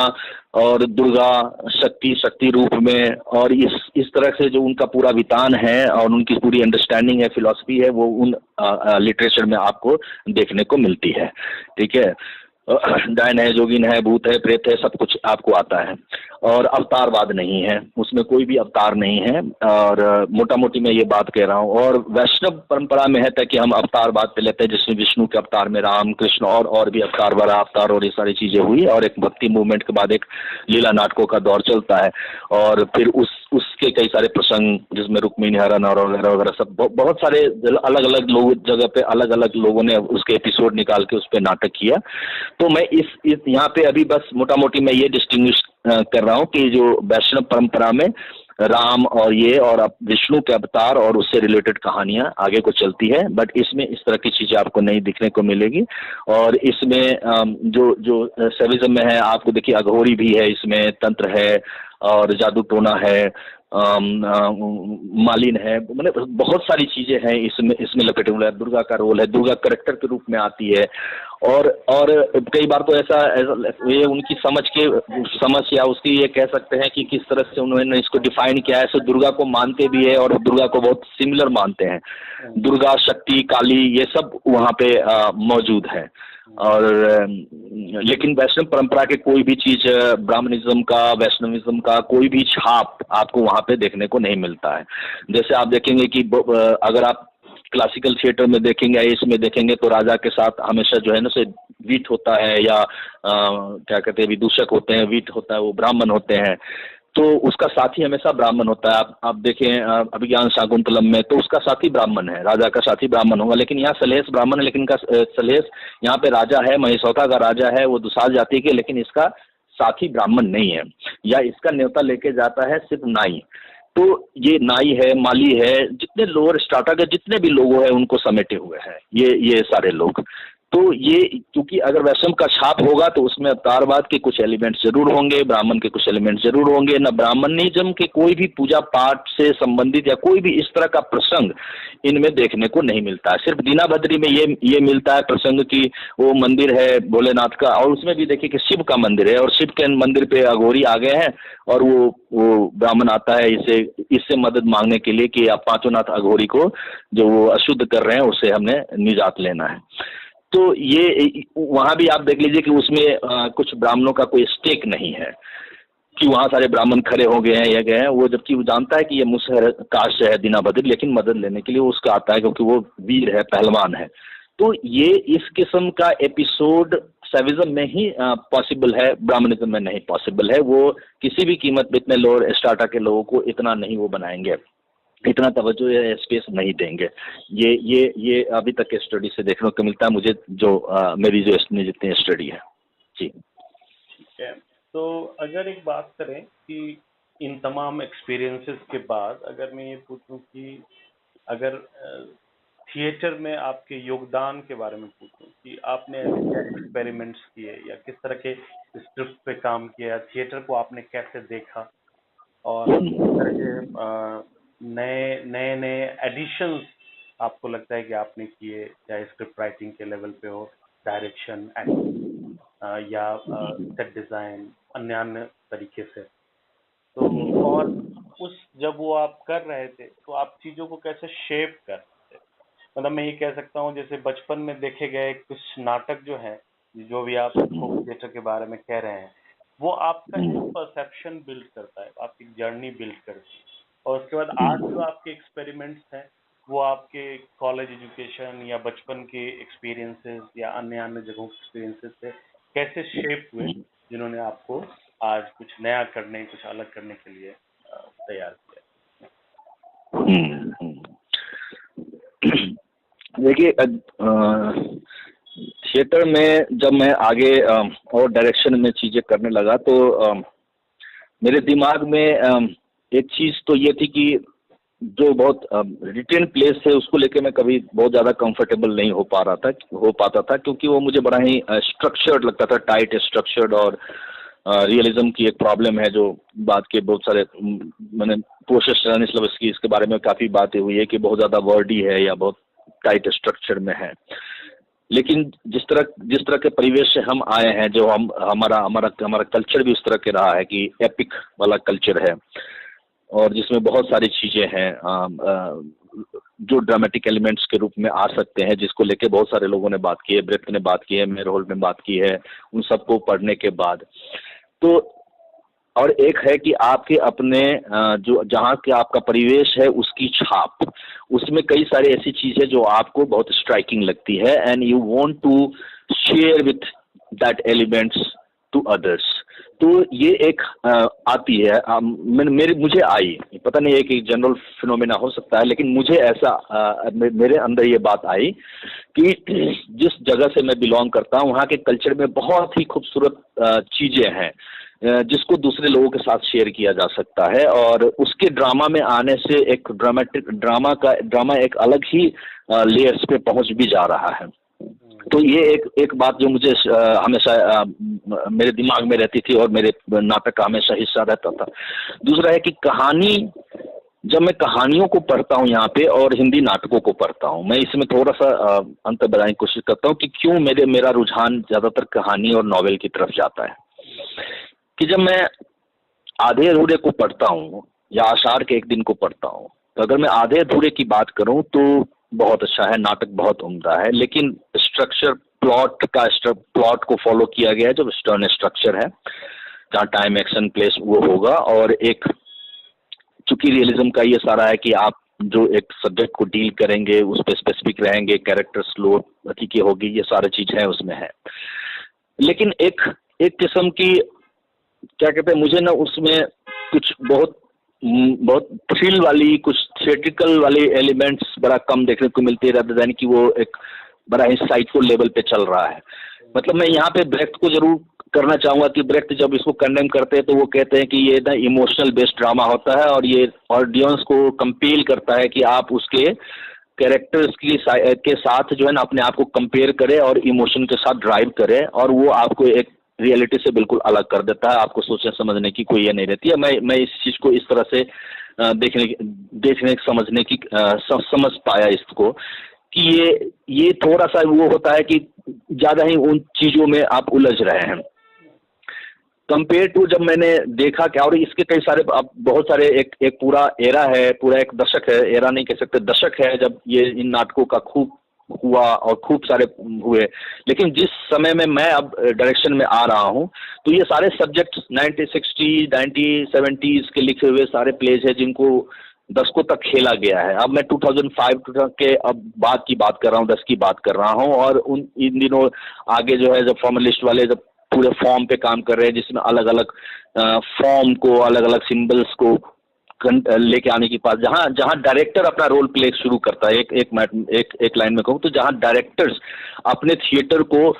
और दुर्गा शक्ति रूप में, और इस तरह से जो उनका पूरा वितान है और उनकी पूरी अंडरस्टैंडिंग है, फिलॉसफी है, वो उन लिटरेचर में आपको देखने को मिलती है, ठीक है। डायन है, जोगिन है, भूत है, प्रेत है, सब कुछ आपको आता है, और अवतारवाद नहीं है, उसमें कोई भी अवतार नहीं है, और मोटा मोटी मैं ये बात कह रहा हूँ। और वैष्णव परंपरा में है कि हम अवतारवाद पे लेते हैं, जिसमें विष्णु के अवतार में राम कृष्ण और भी अवतार, बड़ा अवतार और ये सारी चीजें हुई, और एक भक्ति मूवमेंट के बाद एक लीला नाटकों का दौर चलता है, और फिर उसके कई सारे प्रसंग जिसमें रुक्मिणी हरण और वगैरह वगैरह सब बहुत सारे अलग अलग लोग जगह पे अलग अलग लोगों ने उसके एपिसोड निकाल के उस पर नाटक किया। तो मैं इस यहाँ पे अभी बस मोटा मोटी मैं ये डिस्टिंग्विश कर रहा हूँ कि जो वैष्णव परंपरा में राम और ये और विष्णु के अवतार और उससे रिलेटेड कहानियां आगे को चलती है, बट इसमें इस तरह की चीजें आपको नहीं दिखने को मिलेगी। और इसमें जो शैविज्म में है आपको देखिए अघोरी भी है, इसमें तंत्र है और जादू टोना है, मालिन है, मतलब बहुत सारी चीजें हैं इसमें लपेटे हुए। दुर्गा का रोल है, दुर्गा करेक्टर के रूप में आती है, और कई बार तो ऐसा ये उनकी समझ या उसकी ये कह सकते हैं कि किस तरह से उन्होंने इसको डिफाइन किया है। ऐसे दुर्गा को मानते भी है और दुर्गा को बहुत सिमिलर मानते हैं, दुर्गा शक्ति काली ये सब वहाँ पे मौजूद है। और लेकिन वैष्णव परंपरा के कोई भी चीज ब्राह्मणिज्म का वैष्णविज्म का कोई भी छाप आपको वहाँ पे देखने को नहीं मिलता है। जैसे आप देखेंगे कि अगर आप क्लासिकल थिएटर में देखेंगे, इसमें देखेंगे तो राजा के साथ हमेशा जो है ना से वीट होता है, या क्या कहते हैं, विदूषक होते हैं, वीट होता है, वो ब्राह्मण होते हैं, तो उसका साथी हमेशा ब्राह्मण होता है। आप देखें अभिज्ञान शाकुंतलम में तो उसका साथी ब्राह्मण है, राजा का साथी ब्राह्मण होगा, लेकिन यहाँ सलहेश ब्राह्मण है, लेकिन का सलहेश यहाँ पे राजा है, महिषौता का राजा है, वो दुसाल जाति के, लेकिन इसका साथी ब्राह्मण नहीं है, या इसका न्योता लेके जाता है सिर्फ नाई। तो ये नाई है, माली है, जितने लोअर स्टार्टा के जितने भी लोग हैं उनको समेटे हुए हैं ये सारे लोग। तो ये क्योंकि अगर वैष्णव का छाप होगा तो उसमें अवतारवाद के कुछ एलिमेंट्स जरूर होंगे, ब्राह्मण के कुछ एलिमेंट्स जरूर होंगे। न ब्राह्मणिज्म के कोई भी पूजा पाठ से संबंधित या कोई भी इस तरह का प्रसंग इनमें देखने को नहीं मिलता है। सिर्फ दीनाभद्री में ये मिलता है प्रसंग की वो मंदिर है भोलेनाथ का, और उसमें भी देखिए कि शिव का मंदिर है, और शिव के मंदिर पे अघोरी आ गए हैं, और वो ब्राह्मण आता है इससे मदद मांगने के लिए कि आप पांचों अघोरी को जो वो अशुद्ध कर रहे हैं उससे हमने निजात लेना है। तो ये वहाँ भी आप देख लीजिए कि उसमें कुछ ब्राह्मणों का कोई स्टेक नहीं है कि वहाँ सारे ब्राह्मण खड़े हो गए हैं या गए हैं, वो जबकि वो जानता है कि ये मुसहर कास्ट है दीनाभद्र, लेकिन मदद लेने के लिए उसका आता है क्योंकि वो वीर है, पहलवान है। तो ये इस किस्म का एपिसोड सैविज्म में ही पॉसिबल है, ब्राह्मणिज्म में नहीं पॉसिबल है। वो किसी भी कीमत पे इतने लोअर स्टार्टा के लोगों को इतना नहीं वो बनाएंगे, इतना तवज्जो या स्पेस नहीं देंगे। ये अभी तक के स्टडी से देखने को मिलता है मुझे, जो मेरी जो जितनी स्टडी है। जी ठीक है। तो अगर एक बात करें कि इन तमाम एक्सपीरियंसेस के बाद अगर मैं ये पूछूं कि अगर थिएटर में आपके योगदान के बारे में पूछूं कि आपने क्या एक्सपेरिमेंट्स किए या किस तरह के स्क्रिप्ट पे काम किया, थिएटर को आपने कैसे देखा, और किस तरह के नए एडिशंस आपको लगता है कि आपने किए, चाहे स्क्रिप्ट राइटिंग के लेवल पे हो, डायरेक्शन, एक्टिंग या सेट डिजाइन, अन्य तरीके से। तो और जब वो आप कर रहे थे तो आप चीजों को कैसे शेप कर रहे थे? मतलब मैं ये कह सकता हूँ जैसे बचपन में देखे गए कुछ नाटक जो है, जो भी आप थिएटर के बारे में कह रहे हैं, वो आपका एक परसेप्शन बिल्ड करता है, आपकी जर्नी बिल्ड करती है, और उसके बाद आज जो आपके एक्सपेरिमेंट्स हैं वो आपके कॉलेज एजुकेशन या बचपन के एक्सपीरियंसेस या अन्य जगहों के एक्सपीरियंसेस से कैसे शेप हुए, जिन्होंने आपको आज कुछ नया करने, कुछ अलग करने के लिए तैयार किया। देखिए थिएटर में जब मैं आगे और डायरेक्शन में चीजें करने लगा तो मेरे दिमाग में एक चीज तो ये थी कि जो बहुत रिटेन प्लेस है उसको लेके मैं कभी बहुत ज़्यादा कंफर्टेबल नहीं हो पाता था क्योंकि वो मुझे बड़ा ही स्ट्रक्चर्ड लगता था, टाइट स्ट्रक्चर्ड, और रियलिज्म की एक प्रॉब्लम है जो बाद के बहुत सारे मैंने पोस्टस्टानिस्लावस्की इसके बारे में काफ़ी बातें हुई है कि बहुत ज़्यादा वर्डी है या बहुत टाइट स्ट्रक्चर में है। लेकिन जिस तरह के परिवेश से हम आए हैं, जो हमारा कल्चर भी उस तरह के रहा है कि एपिक वाला कल्चर है, और जिसमें बहुत सारी चीज़ें हैं जो ड्रामेटिक एलिमेंट्स के रूप में आ सकते हैं, जिसको लेके बहुत सारे लोगों ने बात की है, ब्रेथ ने बात की है, मेरहोल ने बात की है, उन सबको पढ़ने के बाद तो, और एक है कि आपके अपने जो जहाँ के आपका परिवेश है उसकी छाप, उसमें कई सारी ऐसी चीज़ें जो आपको बहुत स्ट्राइकिंग लगती है and you want to share with that elements to others. तो ये एक आती है, मुझे आई, पता नहीं है कि जनरल फिनोमेना हो सकता है, लेकिन मुझे ऐसा मेरे अंदर ये बात आई कि जिस जगह से मैं बिलोंग करता हूँ वहाँ के कल्चर में बहुत ही खूबसूरत चीज़ें हैं जिसको दूसरे लोगों के साथ शेयर किया जा सकता है, और उसके ड्रामा में आने से एक ड्रामा एक अलग ही लेयर्स पे पहुँच भी जा रहा है। तो ये एक बात जो मुझे हमेशा मेरे दिमाग में रहती थी और मेरे नाटक का हमेशा हिस्सा रहता था। दूसरा है कि कहानी, जब मैं कहानियों को पढ़ता हूँ यहाँ पे और हिंदी नाटकों को पढ़ता हूँ, मैं इसमें थोड़ा सा अंतर बनाने की कोशिश करता हूँ कि क्यों मेरा रुझान ज़्यादातर कहानी और नॉवेल की तरफ जाता है। कि जब मैं आधे अधूरे को पढ़ता हूँ या आषाढ़ के एक दिन को पढ़ता हूँ, तो अगर मैं आधे अधूरे की बात करूँ तो बहुत अच्छा है, नाटक बहुत उम्दा है, लेकिन स्ट्रक्चर प्लॉट को फॉलो किया गया है जो वेस्टर्न स्ट्रक्चर है, जहाँ टाइम एक्शन प्लेस वो होगा, और एक चूंकि रियलिज्म का ये सारा है कि आप जो एक सब्जेक्ट को डील करेंगे उस पर स्पेसिफिक रहेंगे, कैरेक्टर स्लो की होगी, ये सारी चीज़ें उसमें है। लेकिन एक एक किस्म की क्या कहते हैं, मुझे ना उसमें कुछ बहुत थ्रिल वाली, कुछ थिएट्रिकल वाली एलिमेंट्स बड़ा कम देखने को मिलती है, rather than कि वो एक बड़ा इंसाइटफुल लेवल पे चल रहा है। मतलब मैं यहाँ पे ब्रेख्त को जरूर करना चाहूँगा कि ब्रेख्त जब इसको कंडेम करते हैं तो वो कहते हैं कि ये ना इमोशनल बेस्ड ड्रामा होता है और ये ऑडियंस को कंपेल करता है कि आप उसके कैरेक्टर्स के साथ जो है ना अपने आप को कंपेयर करें और इमोशन के साथ ड्राइव करें, और वो आपको एक रियलिटी से बिल्कुल अलग कर देता है। आपको सोचने समझने की कोई ये नहीं रहती है। मैं इस चीज़ को इस तरह से देखने समझने की समझ पाया इसको कि ये थोड़ा सा वो होता है कि ज़्यादा ही उन चीज़ों में आप उलझ रहे हैं कंपेयर टू जब मैंने देखा क्या। और इसके कई सारे अब बहुत सारे एक पूरा एरा है, पूरा एक दशक है, एरा नहीं कह सकते, दशक है जब ये इन नाटकों का खूब हुआ और खूब सारे हुए। लेकिन जिस समय में मैं अब डायरेक्शन में आ रहा हूँ तो ये सारे सब्जेक्ट्स 1960 1970s के लिखे हुए सारे प्लेज है जिनको दशकों तक खेला गया है। अब मैं 2005 के अब बाद की बात कर रहा हूँ, 10 की बात कर रहा हूँ। और इन दिनों आगे जो है जब फॉर्मलिस्ट वाले जब पूरे फॉर्म पे काम कर रहे हैं जिसमें अलग अलग फॉर्म को, अलग अलग सिंबल्स को लेके आने की बात, जहाँ डायरेक्टर अपना रोल प्ले शुरू करता है। एक लाइन में कहूँ तो जहाँ डायरेक्टर्स अपने थिएटर को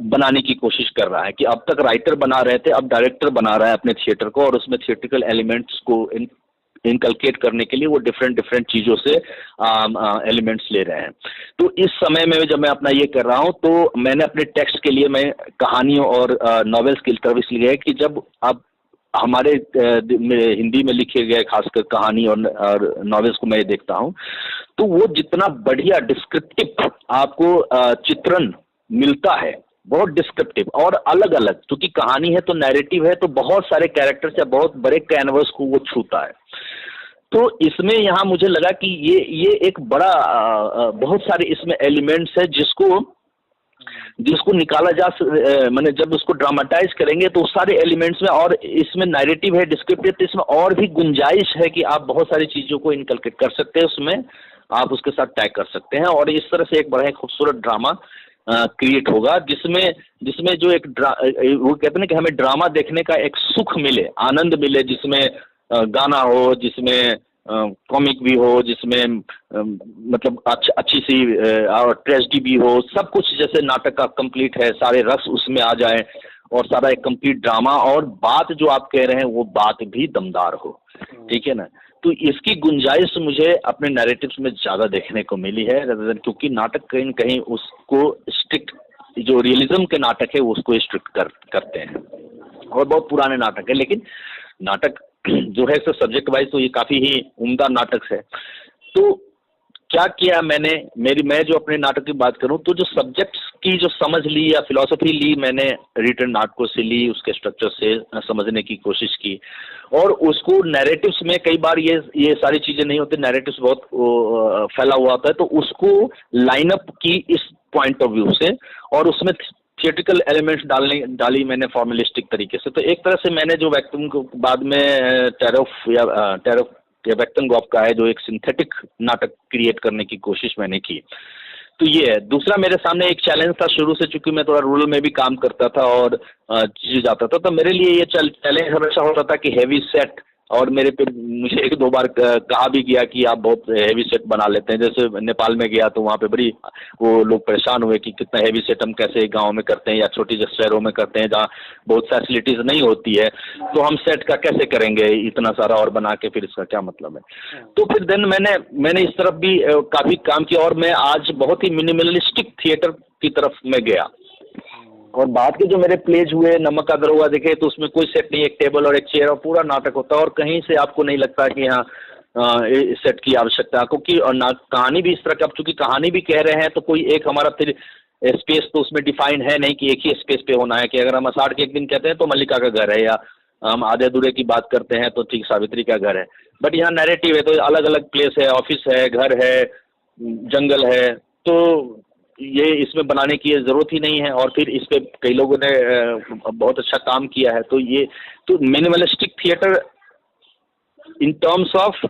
बनाने की कोशिश कर रहा है कि अब तक राइटर बना रहे थे, अब डायरेक्टर बना रहा है अपने थिएटर को, और उसमें थिएट्रिकल एलिमेंट्स को इनकलकेट करने के लिए वो डिफरेंट चीज़ों से एलिमेंट्स ले रहे हैं। तो इस समय में जब मैं अपना ये कर रहा हूँ तो मैंने अपने टेक्स्ट के लिए मैं कहानियों और नॉवेल्स की तरफ इसलिए है कि जब आप हमारे हिंदी में लिखे गए खासकर कहानी और नॉवेल्स को मैं देखता हूँ तो वो जितना बढ़िया डिस्क्रिप्टिव आपको चित्रण मिलता है, बहुत डिस्क्रिप्टिव और अलग अलग, क्योंकि कहानी है तो नैरेटिव है तो बहुत सारे कैरेक्टर्स या बहुत बड़े कैनवस को वो छूता है। तो इसमें यहाँ मुझे लगा कि ये एक बड़ा बहुत सारे इसमें एलिमेंट्स है जिसको निकाला मैंने जब उसको ड्रामेटाइज करेंगे तो सारे एलिमेंट्स में, और इसमें नैरेटिव है, डिस्क्रिप्टिव, तो इसमें और भी गुंजाइश है कि आप बहुत सारी चीज़ों को इनकलकेट कर सकते हैं, उसमें आप उसके साथ टैग कर सकते हैं और इस तरह से एक बड़ा ही खूबसूरत ड्रामा क्रिएट होगा जिसमें जो वो कहते हैं ना कि हमें ड्रामा देखने का एक सुख मिले, आनंद मिले, जिसमें गाना हो, जिसमें कॉमिक भी हो, जिसमें मतलब अच्छी सी और ट्रेजेडी भी हो, सब कुछ जैसे नाटक का कंप्लीट है, सारे रस उसमें आ जाए और सारा एक कंप्लीट ड्रामा, और बात जो आप कह रहे हैं वो बात भी दमदार हो, ठीक है ना। तो इसकी गुंजाइश मुझे अपने नैरेटिव्स में ज़्यादा देखने को मिली है, क्योंकि नाटक कहीं न कहीं उसको स्ट्रिक्ट, जो रियलिज्म के नाटक है उसको स्ट्रिक्ट करते हैं, और बहुत पुराने नाटक है। लेकिन नाटक जो है सब्जेक्ट वाइज तो ये काफ़ी ही उम्दा नाटक है। तो क्या किया मैं जो अपने नाटक की बात करूं तो जो सब्जेक्ट्स की जो समझ ली या फिलॉसफी ली मैंने रिटर्न नाटकों से ली, उसके स्ट्रक्चर से समझने की कोशिश की, और उसको नैरेटिव्स में कई बार ये सारी चीज़ें नहीं होती, नैरेटिव्स बहुत फैला हुआ होता है, तो उसको लाइनअप की इस पॉइंट ऑफ व्यू से, और उसमें थिएट्रिकल एलिमेंट्स डाली मैंने फॉर्मलिस्टिक तरीके से। तो एक तरह से मैंने जो वैक्यूम को बाद में टेरोफ या वैक्टनगॉफ का है, जो एक सिंथेटिक नाटक क्रिएट करने की कोशिश मैंने की। तो ये है। दूसरा मेरे सामने एक चैलेंज था शुरू से, चूंकि मैं थोड़ा रूरल में भी काम करता था और चीज़ जाता था, तो मेरे लिए ये चैलेंज हमेशा होता था कि हैवी सेट, और मेरे पे मुझे एक दो बार कहा भी गया कि आप बहुत हैवी सेट बना लेते हैं। जैसे नेपाल में गया तो वहाँ पे बड़ी वो लोग परेशान हुए कि कितना हैवी सेट हम कैसे गांव में करते हैं या छोटी शहरों में करते हैं जहाँ बहुत फैसिलिटीज़ नहीं होती है, तो हम सेट का कैसे करेंगे इतना सारा और बना के, फिर इसका क्या मतलब है। तो फिर देन मैंने इस तरफ भी काफ़ी काम किया, और मैं आज बहुत ही मिनिमलिस्टिक थिएटर की तरफ मैं गया। और बाद के जो मेरे प्लेज हुए, नमक का दरोगा देखे, तो उसमें कोई सेट नहीं, एक टेबल और एक चेयर और पूरा नाटक होता है, और कहीं से आपको नहीं लगता कि हाँ सेट की आवश्यकता, क्योंकि और कहानी भी इस तरह की, अब चूंकि कहानी भी कह रहे हैं तो कोई एक हमारा फिर स्पेस तो उसमें डिफाइन है नहीं कि एक ही स्पेस पे होना है, कि अगर हम आषाढ़ के एक दिन कहते हैं तो मल्लिका का घर है, या हम आधे अधूरे की बात करते हैं तो ठीक सावित्री का घर है। बट यहाँ नैरेटिव है तो अलग अलग प्लेस है, ऑफिस है, घर है, जंगल है, तो ये इसमें बनाने की ज़रूरत ही नहीं है। और फिर इस पे कई लोगों ने बहुत अच्छा काम किया है। तो minimalistic theatre in terms of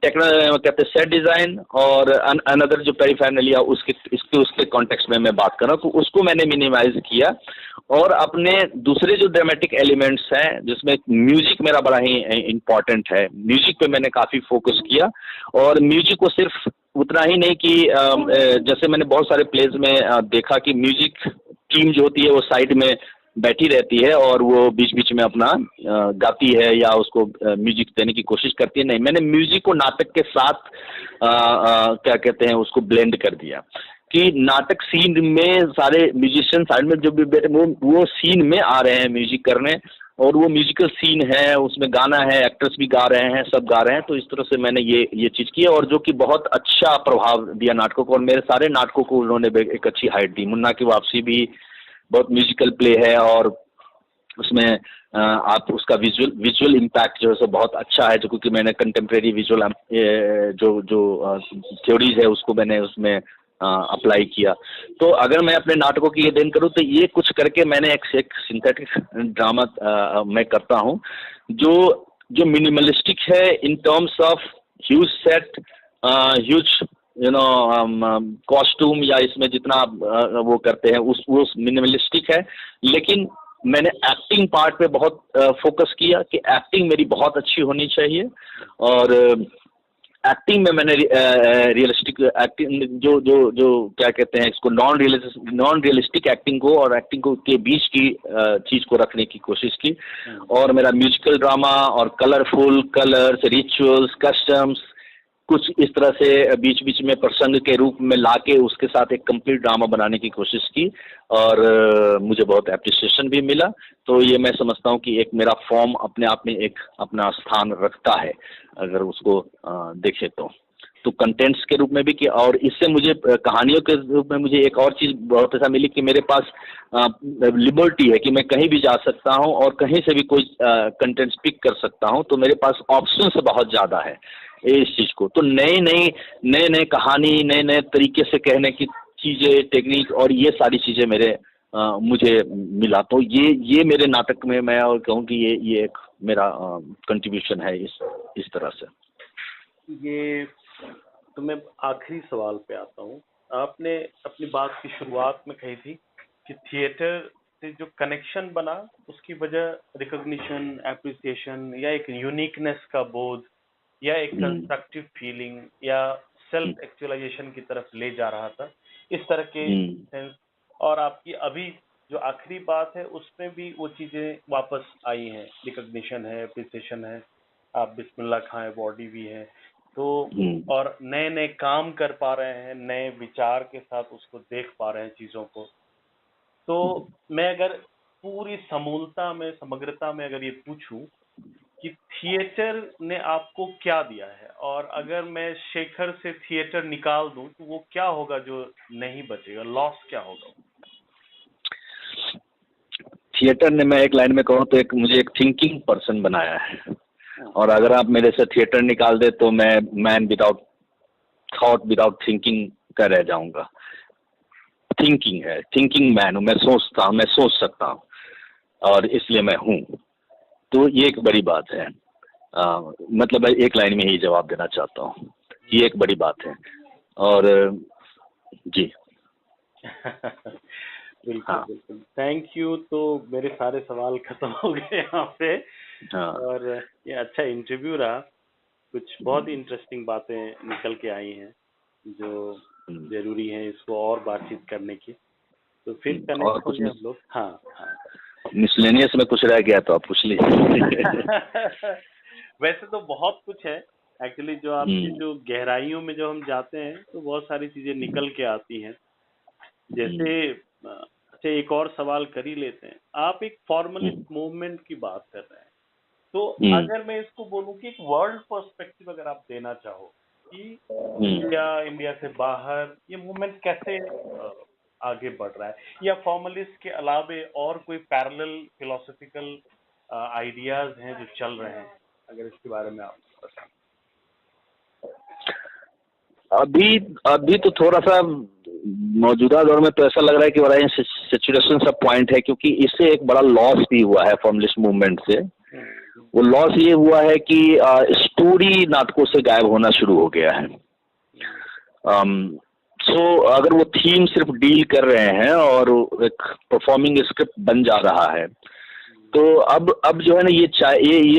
कहते हैं सेट डिजाइन और अनदर जो पेरिफेरनलिया उसके कॉन्टेक्स्ट में मैं बात कर रहा हूँ, तो उसको मैंने मिनिमाइज किया और अपने दूसरे जो ड्रामेटिक एलिमेंट्स हैं जिसमें म्यूजिक मेरा बड़ा ही इम्पोर्टेंट है, म्यूजिक पे मैंने काफी फोकस किया। और म्यूजिक को सिर्फ उतना ही नहीं कि जैसे मैंने बहुत सारे प्लेज में देखा कि म्यूजिक टीम जो होती है वो साइड में बैठी रहती है और वो बीच बीच में अपना गाती है या उसको म्यूजिक देने की कोशिश करती है। नहीं, मैंने म्यूजिक को नाटक के साथ क्या कहते हैं उसको ब्लेंड कर दिया कि नाटक सीन में सारे म्यूजिशियन साइड में जो भी बैठे वो सीन में आ रहे हैं म्यूजिक करने, और वो म्यूजिकल सीन है, उसमें गाना है, एक्टर्स भी गा रहे हैं, सब गा रहे हैं। तो इस तरह से मैंने ये चीज़ की और जो कि बहुत अच्छा प्रभाव दिया नाटकों को, और मेरे सारे नाटकों को उन्होंने एक अच्छी हाइट दी। मुन्ना की वापसी भी बहुत म्यूजिकल प्ले है और उसमें आप उसका विजुअल इम्पैक्ट जो है सो बहुत अच्छा है, जो क्योंकि मैंने कंटेम्प्रेरी विजुअल जो थ्योरीज है उसको मैंने उसमें अप्लाई किया। तो अगर मैं अपने नाटकों की ये देन करूँ तो ये कुछ करके मैंने एक सिंथेटिक ड्रामा मैं करता हूँ जो मिनिमलिस्टिक है in terms of huge set, huge costume या इसमें जितना वो करते हैं वो मिनिमलिस्टिक है। लेकिन मैंने एक्टिंग पार्ट पे बहुत फोकस किया कि एक्टिंग मेरी बहुत अच्छी होनी चाहिए, और एक्टिंग में मैंने रियलिस्टिक एक्टिंग जो क्या कहते हैं इसको नॉन रियलिस्टिक एक्टिंग को और एक्टिंग को के बीच की चीज़ को रखने की कोशिश की। और मेरा म्यूजिकल ड्रामा और कलरफुल कलर्स, रिचुअल्स, कस्टम्स कुछ इस तरह से बीच बीच में प्रसंग के रूप में लाके उसके साथ एक कंप्लीट ड्रामा बनाने की कोशिश की, और मुझे बहुत एप्रिसिएशन भी मिला। तो ये मैं समझता हूँ कि एक मेरा फॉर्म अपने आप में एक अपना स्थान रखता है अगर उसको देखे तो कंटेंट्स के रूप में भी कि, और इससे मुझे कहानियों के रूप में मुझे एक और चीज़ बहुत ऐसा मिली कि मेरे पास लिबर्टी है कि मैं कहीं भी जा सकता हूँ और कहीं से भी कोई कंटेंट्स पिक कर सकता हूँ। तो मेरे पास ऑप्शंस बहुत ज़्यादा है इस चीज़ को। तो नए कहानी, नए तरीके से कहने की चीज़ें, टेक्निक और ये सारी चीज़ें मुझे मिला। तो ये मेरे नाटक में मैं और कहूँ कि ये एक मेरा कंट्रीब्यूशन है इस तरह से। ये तो मैं आखिरी सवाल पे आता हूँ। आपने अपनी बात की शुरुआत में कही थी कि थिएटर से जो कनेक्शन बना उसकी वजह रिकॉग्निशन, एप्रिसिएशन या एक यूनिकनेस का बोध या एक कंस्ट्रक्टिव फीलिंग या सेल्फ एक्चुअलाइजेशन की तरफ ले जा रहा था, इस तरह के सेंस। और आपकी अभी जो आखिरी बात है उसमें भी वो चीजें वापस आई हैं, रिकॉग्निशन है, एप्रिसिएशन है, आप बिस्मिल्लाह खां बॉडी भी है, तो और नए काम कर पा रहे हैं, नए विचार के साथ उसको देख पा रहे हैं चीजों को। तो मैं अगर पूरी समूलता में, समग्रता में अगर ये पूछूं कि थिएटर ने आपको क्या दिया है, और अगर मैं शेखर से थिएटर निकाल दूं तो वो क्या होगा जो नहीं बचेगा, लॉस क्या होगा? थिएटर ने, मैं एक लाइन में कहूँ तो मुझे एक थिंकिंग पर्सन बनाया है, और अगर आप मेरे से थिएटर निकाल दे तो मैं man without thought, without thinking का रह जाऊंगा। थिंकिंग है, थिंकिंग मैन हूँ, मैं सोच सकता हूँ और इसलिए मैं हूँ। तो ये एक बड़ी बात है। मतलब एक लाइन में ही जवाब देना चाहता हूँ, ये एक बड़ी बात है। और जी बिल्कुल, हाँ। बिल्कुल, थैंक यू। तो मेरे सारे सवाल खत्म हो गए यहाँ पे। हाँ। और ये अच्छा इंटरव्यू रहा, कुछ बहुत ही इंटरेस्टिंग बातें निकल के आई हैं जो जरूरी है इसको और बातचीत करने की। तो फिर कनेक्ट होंगे हम लोग। हाँ हाँ, मिसलेनियस में कुछ रह गया तो आप पूछ लीजिए। वैसे तो बहुत कुछ है एक्चुअली, जो आपकी जो गहराइयों में जो हम जाते हैं तो बहुत सारी चीजें निकल के आती हैं। जैसे अच्छा, एक और सवाल कर ही लेते हैं। आप एक फॉर्मलिस्ट मूवमेंट की बात कर रहे हैं, तो अगर मैं इसको बोलूं कि एक वर्ल्ड पर्सपेक्टिव अगर आप देना चाहो कि इंडिया से बाहर ये मूवमेंट कैसे आगे बढ़ रहा है, या फॉर्मलिस्ट के अलावे और कोई पैरेलल फिलोसॉफिकल आइडियाज हैं जो चल रहे हैं, अगर इसके बारे में आप बताएं। अभी तो थोड़ा सा मौजूदा दौर में तो ऐसा लग रहा है कि बड़ा सैचुरेशन सा पॉइंट है, क्योंकि इससे एक बड़ा लॉस भी हुआ है फॉर्मलिस्ट मूवमेंट से। वो लॉस ये हुआ है कि स्टोरी नाटकों से गायब होना शुरू हो गया है। सो अगर वो थीम सिर्फ डील कर रहे हैं और एक परफॉर्मिंग स्क्रिप्ट बन जा रहा है, तो अब जो है ना ये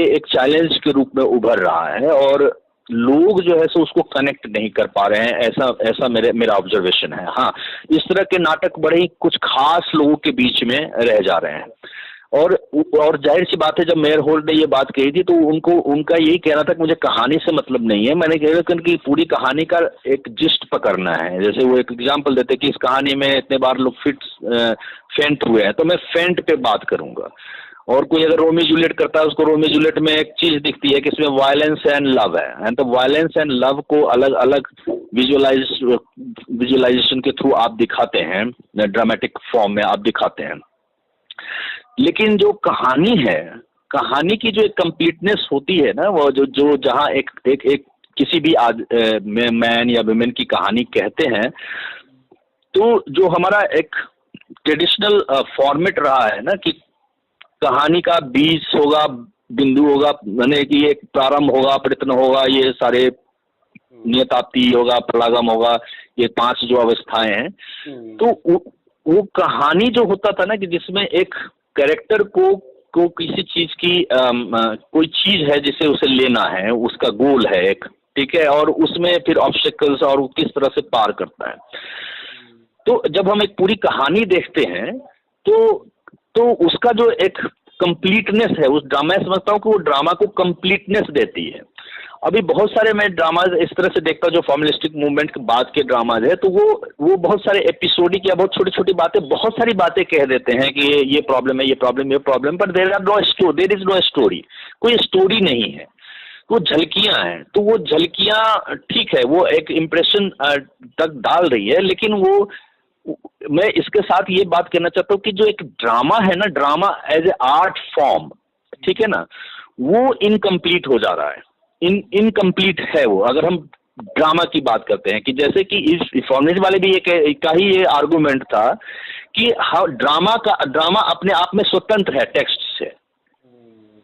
एक चैलेंज के रूप में उभर रहा है और लोग जो है सो उसको कनेक्ट नहीं कर पा रहे हैं, ऐसा मेरा ऑब्जर्वेशन है। हाँ, इस तरह के नाटक बड़े ही कुछ खास लोगों के बीच में रह जा रहे हैं और जाहिर सी बात है, जब मेयर होल्ट ने ये बात कही थी तो उनका यही कहना था कि मुझे कहानी से मतलब नहीं है, मैंने कहा कि उनकी पूरी कहानी का एक जिस्ट पकड़ना है। जैसे वो एक एग्जांपल देते कि इस कहानी में इतने बार लोग फेंट हुए हैं, तो मैं फेंट पे बात करूंगा। और कोई अगर रोमियो जूलियट करता है, उसको रोमियो जूलियट में एक चीज दिखती है कि इसमें वायलेंस एंड लव है, एंड तो वायलेंस एंड लव को अलग अलग विजुअलाइजेशन के थ्रू आप दिखाते हैं, ड्रामेटिक फॉर्म में आप दिखाते हैं। लेकिन जो कहानी है, कहानी की जो एक कंप्लीटनेस होती है ना, वो जो जहाँ एक किसी भी मैन या वुमेन की कहानी कहते हैं, तो जो हमारा एक ट्रेडिशनल फॉर्मेट रहा है ना कि कहानी का बीज होगा, बिंदु होगा, यानी कि एक प्रारंभ होगा, प्रयत्न होगा, ये सारे नियताप्ति होगा, प्रलागम होगा, ये 5 जो अवस्थाएं हैं। तो वो कहानी जो होता था ना कि जिसमें एक कैरेक्टर को किसी चीज की कोई चीज है जिसे उसे लेना है, उसका गोल है एक, ठीक है, और उसमें फिर ऑब्स्टेकल्स और किस तरह से पार करता है। तो जब हम एक पूरी कहानी देखते हैं तो उसका जो एक कंप्लीटनेस है, उस ड्रामा, समझता हूँ कि वो ड्रामा को कंप्लीटनेस देती है। अभी बहुत सारे मैं ड्रामाज इस तरह से देखता हूँ जो फॉर्मुलिस्टिक मूवमेंट के बाद के ड्रामाज है, तो वो बहुत सारे एपिसोडिक या बहुत छोटी छोटी बातें, बहुत सारी बातें कह देते हैं कि ये प्रॉब्लम है, ये प्रॉब्लम, पर देयर इज नो स्टोरी, कोई स्टोरी नहीं है, वो झलकियां हैं। तो वो झलकियां ठीक है, वो एक इम्प्रेशन तक डाल रही है, लेकिन वो मैं इसके साथ ये बात कहना चाहता हूँ कि जो एक ड्रामा है ना, drama as a art form, ठीक है ना, वो इनकम्प्लीट हो जा रहा है, इनकम्प्लीट है वो। अगर हम ड्रामा की बात करते हैं कि जैसे कि इस फॉर्मुलिस्ट वाले भी ये आर्गुमेंट था कि ड्रामा अपने आप में स्वतंत्र है टेक्स्ट से।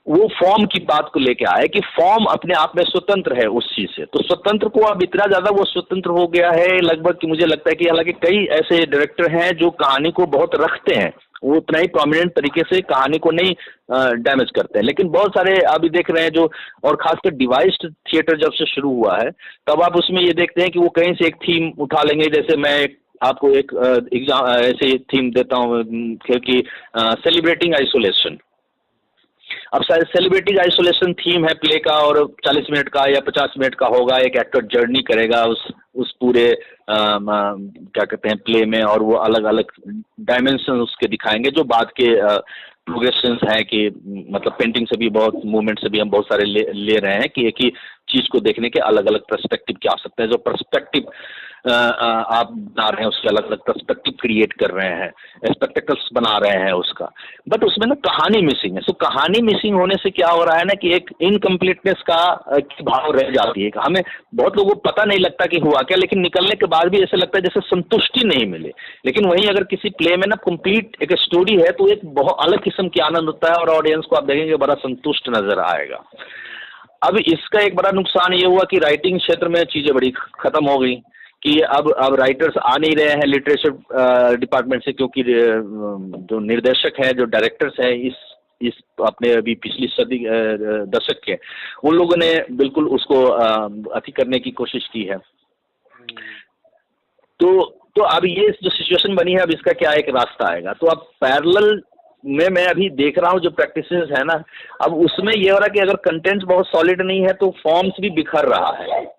वो फॉर्म की बात को लेके आया कि फॉर्म अपने आप में स्वतंत्र है उस चीज से। तो स्वतंत्र को अब इतना ज्यादा वो स्वतंत्र हो गया है लगभग कि मुझे लगता है कि हालांकि कई ऐसे डायरेक्टर हैं जो कहानी को बहुत रखते हैं, वो उतना ही प्रोमिनेंट तरीके से कहानी को नहीं डैमेज करते हैं, लेकिन बहुत सारे अभी देख रहे हैं जो, और खासकर डिवाइस्ड थिएटर जब से शुरू हुआ है तब आप उसमें ये देखते हैं कि वो कहीं से एक थीम उठा लेंगे। जैसे मैं आपको एक एग्जाम ऐसे थीम देता हूँ कि सेलिब्रेटिंग आइसोलेशन। अब सेलिब्रिटीज आइसोलेशन थीम है प्ले का, और 40 मिनट का या 50 मिनट का होगा, एक एक्टर जर्नी करेगा उस पूरे क्या कहते हैं प्ले में, और वो अलग अलग डायमेंशन उसके दिखाएंगे जो बाद के प्रोग्रेशंस हैं कि मतलब पेंटिंग से भी, बहुत मूवमेंट से भी हम बहुत सारे ले रहे हैं कि एक ही चीज को देखने के अलग अलग पर्सपेक्टिव क्या आ सकते हैं। जो पर्सपेक्टिव आप बना रहे हैं उसके अलग अलग पर्सपेक्टिव क्रिएट कर रहे हैं, स्पेक्टेकल्स बना रहे हैं उसका, बट उसमें ना कहानी मिसिंग है। सो कहानी मिसिंग होने से क्या हो रहा है ना कि एक इनकम्प्लीटनेस का भाव रह जाती है। हमें बहुत लोगों को पता नहीं लगता कि हुआ क्या, लेकिन निकलने के बाद भी ऐसा लगता है जैसे संतुष्टि नहीं मिले। लेकिन वहीं अगर किसी प्ले में ना कंप्लीट एक स्टोरी है तो एक बहुत अलग किस्म की आनंद होता है और ऑडियंस को आप देखेंगे बड़ा संतुष्ट नजर आएगा। अब इसका एक बड़ा नुकसान ये हुआ कि राइटिंग क्षेत्र में चीजें बड़ी खत्म हो गई कि अब राइटर्स आ नहीं रहे हैं लिटरेचर डिपार्टमेंट से, क्योंकि जो निर्देशक हैं, जो डायरेक्टर्स हैं इस अपने अभी पिछली सदी दशक के, उन लोगों ने बिल्कुल उसको अति करने की कोशिश की है। तो अब ये जो सिचुएशन बनी है, अब इसका क्या एक रास्ता आएगा। तो अब पैरेलल में मैं अभी देख रहा हूँ जो प्रैक्टिसेस है ना, अब उसमें ये हो रहा है कि अगर कंटेंट्स बहुत सॉलिड नहीं है तो फॉर्म्स भी बिखर रहा है।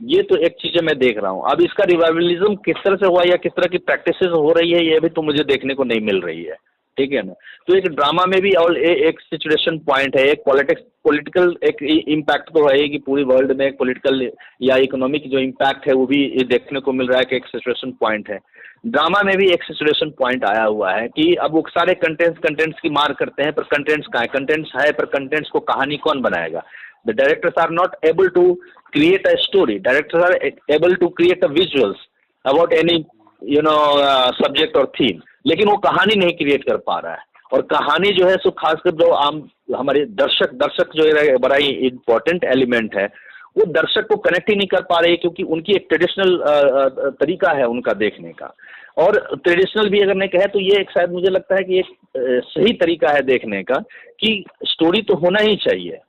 ये तो एक चीज मैं देख रहा हूँ। अब इसका रिवाइवलिज्म किस तरह से हुआ या किस तरह की प्रैक्टिसेस हो रही है, ये भी तो मुझे देखने को नहीं मिल रही है, ठीक है ना। तो एक ड्रामा में भी और एक सिचुएशन पॉइंट है, एक पॉलिटिकल एक इम्पैक्ट तो है कि पूरी वर्ल्ड में एक पॉलिटिकल या इकोनॉमिक जो इम्पैक्ट है वो भी देखने को मिल रहा है कि एक सिचुएशन पॉइंट है। ड्रामा में भी एक सिचुएशन पॉइंट आया हुआ है कि अब वो सारे कंटेंट्स की मार करते हैं, पर कंटेंट्स कहाँ है? कंटेंट्स है पर कंटेंट्स को कहानी कौन बनाएगा? The directors are not able to create a story. Directors are able to create a visuals about any subject or theme. लेकिन वो कहानी नहीं क्रिएट कर पा रहा है। और कहानी जो है सो खासकर जो आम हमारे दर्शक जो है बड़ा ही इम्पोर्टेंट एलिमेंट है, वो दर्शक को कनेक्ट ही नहीं कर पा रहे क्योंकि उनकी एक ट्रेडिशनल तरीका है उनका देखने का। और ट्रेडिशनल भी अगर नहीं कहे तो ये एक शायद मुझे लगता है कि एक सही तरीका है देखने का कि स्टोरी तो होना ही चाहिए,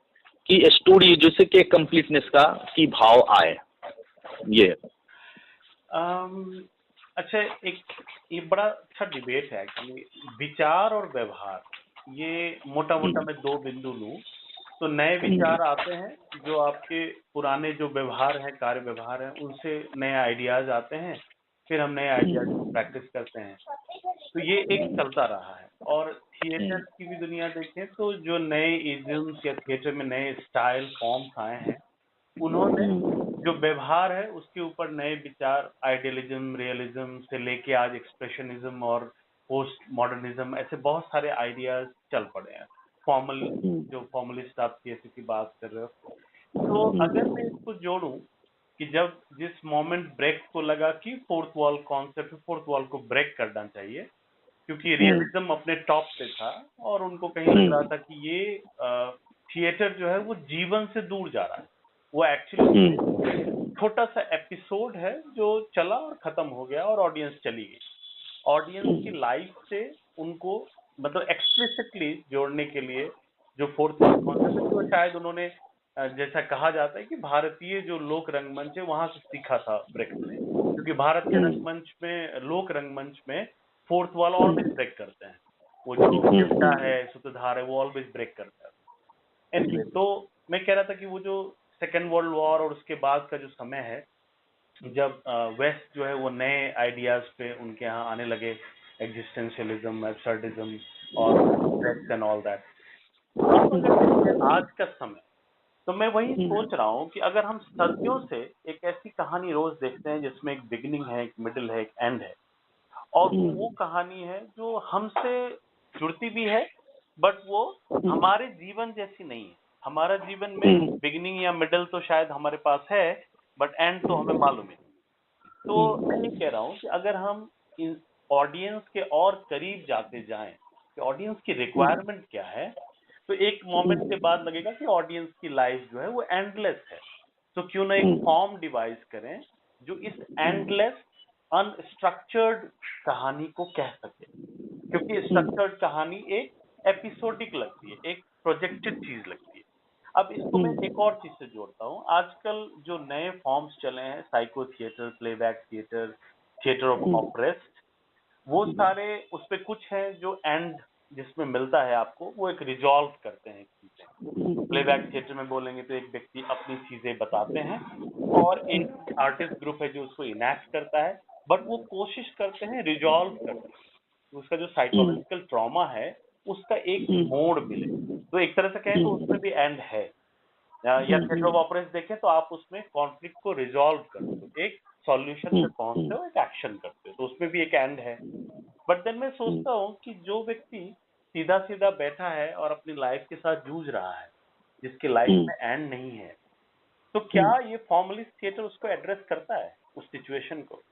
कि स्टोरी जिससे कि कंप्लीटनेस का की भाव आए। ये अच्छा, एक ये बड़ा अच्छा डिबेट है एक्चुअली, विचार और व्यवहार, ये मोटा मोटा मैं दो बिंदु लूं तो नए विचार आते हैं जो आपके पुराने जो व्यवहार है, कार्य व्यवहार है, उनसे नए आइडियाज आते हैं, फिर हम नए आइडियाज को प्रैक्टिस करते हैं। तो ये एक चलता रहा है। और थिएटर की भी दुनिया देखें तो जो नए इज्म्स या थिएटर में नए स्टाइल फॉर्म्स आए हैं, उन्होंने जो व्यवहार है उसके ऊपर नए विचार, आइडियलिज्म, रियलिज्म से लेके आज एक्सप्रेशनिज्म और पोस्ट मॉडर्निज्म, ऐसे बहुत सारे आइडियाज चल पड़े हैं। फॉर्मल, जो फॉर्मलिस्ट आप थिएटर की बात कर रहे हो, तो अगर मैं इसको जोड़ूं कि जब जिस मोमेंट ब्रेक को लगा कि fourth wall concept, fourth wall को ब्रेक करना चाहिए क्योंकि रियलिज्म अपने टॉप पे था और उनको कहीं लग रहा था कि ये थिएटर जो है वो जीवन से दूर जा रहा है, वो एक्चुअली छोटा सा एपिसोड है जो चला और खत्म हो गया और ऑडियंस चली गई। ऑडियंस की लाइफ से उनको मतलब एक्सप्लिसिटली जोड़ने के लिए जो फोर्थ वॉल कॉन्सेप्ट है, तो शायद उन्होंने जैसा कहा जाता है कि भारतीय जो लोक रंगमंच है वहां से सीखा था ब्रेक ने, क्योंकि भारत के रंगमंच में, लोक रंगमंच में फोर्थ वॉल ऑलवेज ब्रेक करते हैं। वो जो निष्ठा है, सूत्रधार है, वो ऑलवेज ब्रेक करता है। एनीवे, तो मैं कह रहा था कि वो जो सेकेंड वर्ल्ड वॉर और उसके बाद का जो समय है, जब वेस्ट जो है वो नए आइडियाज पे उनके यहाँ आने लगे, एग्जिस्टेंशियलिज्म, एब्सर्डिज्म और एंड ऑल दैट। अब अगर देखें आज का समय, तो मैं वही सोच रहा हूँ कि अगर हम सदियों से एक ऐसी कहानी रोज देखते हैं जिसमें एक बिगिनिंग है, एक मिडिल है, एक एंड है, और वो कहानी है जो हमसे जुड़ती भी है, बट वो हमारे जीवन जैसी नहीं है। हमारा जीवन में बिगिनिंग या मिडिल तो शायद हमारे पास है, बट एंड तो हमें मालूम है। तो मैं ये कह रहा हूँ कि अगर हम इन ऑडियंस के और करीब जाते जाएं कि ऑडियंस की रिक्वायरमेंट क्या है, तो एक मोमेंट के बाद लगेगा कि ऑडियंस की लाइफ जो है वो एंडलेस है। तो क्यों ना एक फॉर्म डिवाइस करें जो इस एंडलेस अनस्ट्रक्चर्ड कहानी को कह सके, क्योंकि स्ट्रक्चर्ड कहानी एक एपिसोडिक लगती है, एक प्रोजेक्टेड चीज लगती है। अब इसको मैं एक और चीज से जोड़ता हूँ। आजकल जो नए फॉर्म्स चले हैं, psycho theatre, playback theatre, theatre of oppressed, वो सारे उस पे कुछ है जो एंड जिसमें मिलता है आपको, वो एक रिजॉल्व करते हैं चीजें। प्लेबैक थिएटर में बोलेंगे तो एक व्यक्ति अपनी चीजें बताते हैं और एक आर्टिस्ट ग्रुप है जो उसको इनैक्ट करता है, बट वो कोशिश करते हैं रिजॉल्व करने की, उसका जो साइकोलॉजिकल ट्रॉमा है उसका एक मोड़ मिले। तो एक तरह से कहें तो उसमें भी एंड है। या थिएटर ऑफ ऑपरेस्ट देखें तो आप उसमें कॉन्फ्लिक्ट को रिजॉल्व करते हो, एक सॉल्यूशन पे पहुंचते हो, एक एक्शन करते हो, तो उसमें भी एक एंड है। बट देन मैं सोचता हूँ कि जो व्यक्ति सीधा सीधा बैठा है और अपनी लाइफ के साथ जूझ रहा है, जिसकी लाइफ में एंड नहीं है, तो क्या ये फॉर्मलिस्ट थिएटर उसको एड्रेस करता है, उस सिचुएशन को?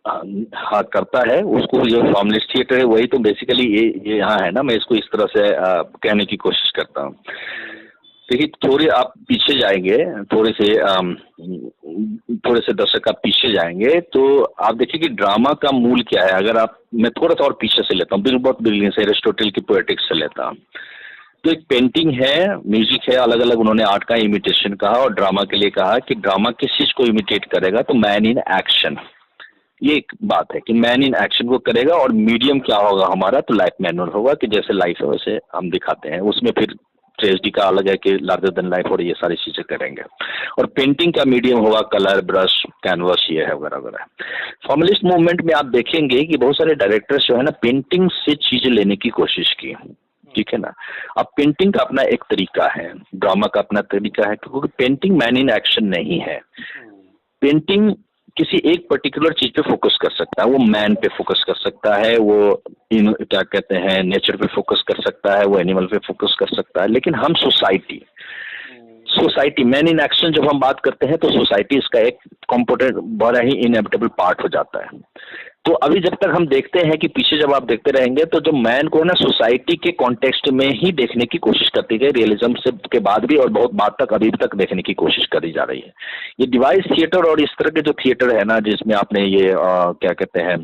हाँ, करता है। उसको जो फॉर्मलिस्ट थिएटर है वही तो बेसिकली ये यहाँ है ना, मैं इसको इस तरह से कहने की कोशिश करता हूँ। देखिए, थोड़े आप पीछे जाएंगे, थोड़े से दशक आप पीछे जाएंगे तो आप देखिए कि ड्रामा का मूल क्या है। अगर मैं थोड़ा सा और पीछे से लेता हूँ, बहुत बिल्डिंग से, एरिस्टोटल की पोएटिक्स से लेता हूँ, तो एक पेंटिंग है, म्यूजिक है, अलग अलग उन्होंने आर्ट का इमिटेशन कहा और ड्रामा के लिए कहा कि ड्रामा किस चीज को इमिटेट करेगा, तो मैन इन एक्शन। ये एक बात है कि मैन इन एक्शन को करेगा और मीडियम क्या होगा हमारा, तो लाइफ मैनुअल होगा कि जैसे लाइफ है वैसे हम दिखाते हैं। उसमें फिर ट्रेजेडी का अलग है कि लार्जर देन लाइफ और ये सारी चीजें करेंगे। और पेंटिंग का मीडियम होगा कलर, ब्रश, कैनवस, ये है वगैरह वगैरह। फॉर्मलिस्ट मूवमेंट में आप देखेंगे कि बहुत सारे डायरेक्टर्स जो है ना, पेंटिंग से चीजें लेने की कोशिश की, ठीक है ना। अब पेंटिंग का अपना एक तरीका है, ड्रामा का अपना तरीका है, क्योंकि पेंटिंग मैन इन एक्शन नहीं है। पेंटिंग किसी एक पर्टिकुलर चीज पे फोकस कर सकता है, वो मैन पे फोकस कर सकता है, वो क्या कहते हैं, नेचर पे फोकस कर सकता है, वो एनिमल पे फोकस कर सकता है। लेकिन हम सोसाइटी मैन इन एक्शन जब हम बात करते हैं तो सोसाइटी इसका एक कंपोनेंट, बड़ा ही इनएविटेबल पार्ट हो जाता है। तो अभी जब तक हम देखते हैं कि पीछे जब आप देखते रहेंगे तो जो मैन को है ना सोसाइटी के कॉन्टेक्स्ट में ही देखने की कोशिश करती गई, रियलिज्म से के बाद भी और बहुत बाद तक अभी तक देखने की कोशिश करी जा रही है। ये डिवाइस थिएटर और इस तरह के जो थिएटर है ना, जिसमें आपने ये क्या कहते हैं,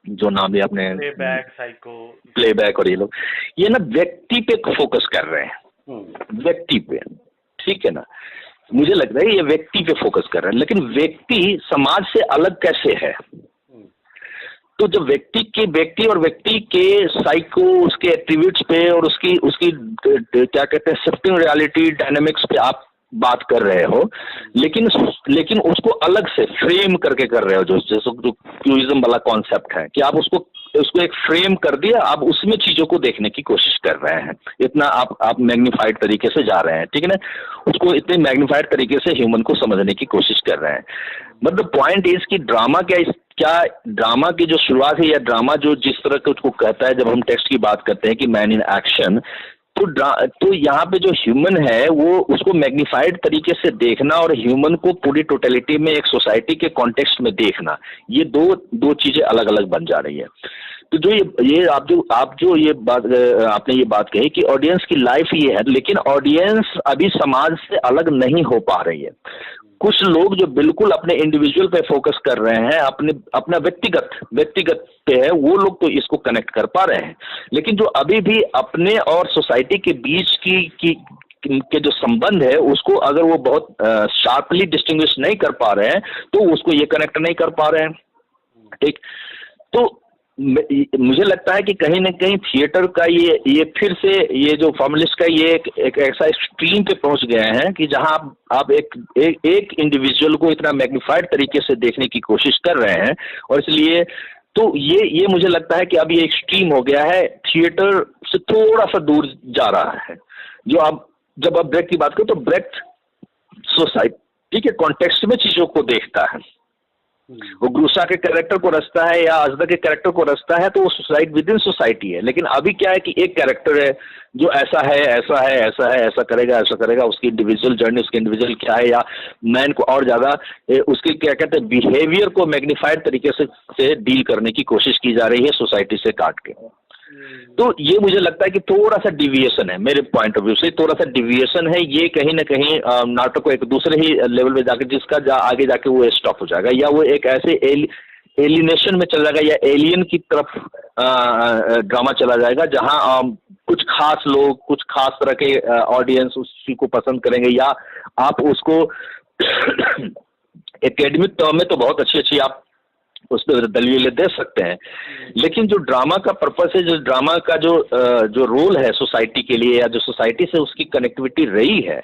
जो नाम भी आपने प्लेबैक, साइको, प्लेबैक और ये ना व्यक्ति पे फोकस कर रहे हैं, व्यक्ति पे, ठीक है ना। मुझे लग रहा है ये व्यक्ति पे फोकस कर रहे हैं, लेकिन व्यक्ति समाज से अलग कैसे है? तो जब व्यक्ति और व्यक्ति के साइको, उसके एट्रीब्यूट्स पे और उसकी उसकी क्या कहते हैं शिफ्टिंग रियलिटी डायनामिक्स पे आप बात कर रहे हो, लेकिन उसको अलग से फ्रेम करके कर रहे हो, जैसे जो क्यूइज्म वाला कॉन्सेप्ट है कि आप उसको एक फ्रेम कर दिया, आप उसमें चीजों को देखने की कोशिश कर रहे हैं, इतना आप मैग्नीफाइड तरीके से जा रहे हैं, ठीक है ना। उसको इतने मैग्नीफाइड तरीके से ह्यूमन को समझने की कोशिश कर रहे हैं। मतलब पॉइंट इज कि ड्रामा क्या ड्रामा की जो शुरुआत है, या ड्रामा जो जिस तरह के उसको कहता है, जब हम टेक्स्ट की बात करते हैं कि मैन इन एक्शन, तो यहाँ पे जो ह्यूमन है वो उसको मैग्नीफाइड तरीके से देखना और ह्यूमन को पूरी टोटलिटी में एक सोसाइटी के कॉन्टेक्स्ट में देखना, ये दो चीजें अलग अलग बन जा रही है। तो जो ये आपने ये बात कही कि ऑडियंस की लाइफ ये है, लेकिन ऑडियंस अभी समाज से अलग नहीं हो पा रही है। कुछ लोग जो बिल्कुल अपने इंडिविजुअल पे फोकस कर रहे हैं, अपना व्यक्तिगत पे है, वो लोग तो इसको कनेक्ट कर पा रहे हैं, लेकिन जो अभी भी अपने और सोसाइटी के बीच के जो संबंध है उसको अगर वो बहुत शार्पली डिस्टिंग्विश नहीं कर पा रहे हैं तो उसको ये कनेक्ट नहीं कर पा रहे हैं, ठीक। तो मुझे लगता है कि कहीं ना कहीं थिएटर का ये फिर से ये जो फॉर्मलिस्ट का ये एक ऐसा एक्सट्रीम पे पहुंच गए हैं कि जहां आप एक इंडिविजुअल को इतना मैग्नीफाइड तरीके से देखने की कोशिश कर रहे हैं, और इसलिए तो ये मुझे लगता है कि अब ये एक्सट्रीम हो गया है, थिएटर से थोड़ा सा दूर जा रहा है। जब आप ब्रेक की बात करो तो ब्रेक सोसाइटी के कॉन्टेक्स्ट में चीजों को देखता है। वो ग्रूसा के कैरेक्टर को रचता है या अजदा के कैरेक्टर को रचता है, तो वो सोसाइटी विद इन सोसाइटी है। लेकिन अभी क्या है कि एक कैरेक्टर है जो ऐसा करेगा, उसकी इंडिविजुअल जर्नी, उसकी इंडिविजुअल क्या है, या मैन को और ज्यादा उसके क्या कहते हैं बिहेवियर को मैग्नीफाइड तरीके से डील करने की कोशिश की जा रही है सोसाइटी से काट के। तो ये मुझे लगता है कि थोड़ा सा डिविएशन है, मेरे पॉइंट ऑफ व्यू से थोड़ा सा डिविएशन है। ये कहीं ना कहीं नाटक को एक दूसरे ही लेवल पे जाके जिसका आगे जाके वो स्टॉप हो जाएगा, या वो एक ऐसे एलिनेशन में चला जाएगा, या एलियन की तरफ ड्रामा चला जाएगा, जहां कुछ खास लोग, कुछ खास तरह के ऑडियंस उस चीज को पसंद करेंगे, या आप उसको एकेडमिक टर्म में तो बहुत अच्छी आप उस पर दलीलें दे सकते हैं, लेकिन जो ड्रामा का पर्पस है, जो ड्रामा का जो रोल है सोसाइटी के लिए, या जो सोसाइटी से उसकी कनेक्टिविटी रही है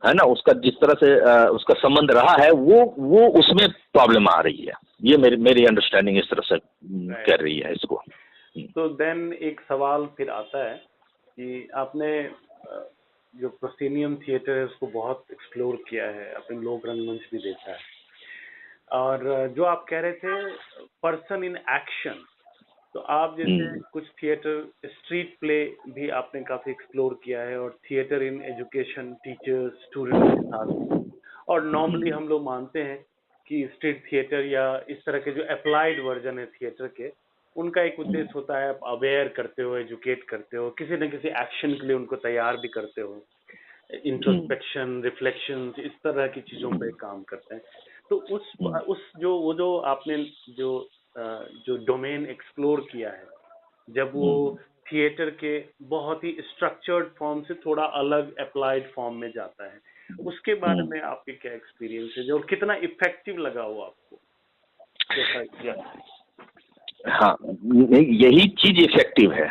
ना, उसका जिस तरह से उसका संबंध रहा है, वो उसमें प्रॉब्लम आ रही है। ये मेरी अंडरस्टैंडिंग इस तरह से कर रही है इसको। तो देन एक सवाल फिर आता है कि आपने जो प्रोस्केनियम थिएटर है उसको बहुत एक्सप्लोर किया है, अपने लोक रंगमंच भी देखा है, और जो आप कह रहे थे पर्सन इन एक्शन, तो आप जैसे कुछ थिएटर स्ट्रीट प्ले भी आपने काफी एक्सप्लोर किया है, और theatre in education, teachers, students के साथ, और नॉर्मली हम लोग मानते हैं कि स्ट्रीट थिएटर या इस तरह के जो अप्लाइड वर्जन है थिएटर के, उनका एक उद्देश्य होता है आप अवेयर करते हो, एजुकेट करते हो, किसी न किसी एक्शन के लिए उनको तैयार भी करते हो, इंट्रोस्पेक्शन, रिफ्लेक्शन, इस तरह की चीजों पर काम करते हैं। तो वो जो आपने जो डोमेन एक्सप्लोर किया है, जब वो थिएटर के बहुत ही स्ट्रक्चर्ड फॉर्म से थोड़ा अलग अप्लाइड फॉर्म में जाता है, उसके बारे में आपके क्या एक्सपीरियंस है, और कितना इफेक्टिव लगा वो आपको? हाँ, यही चीज इफेक्टिव है।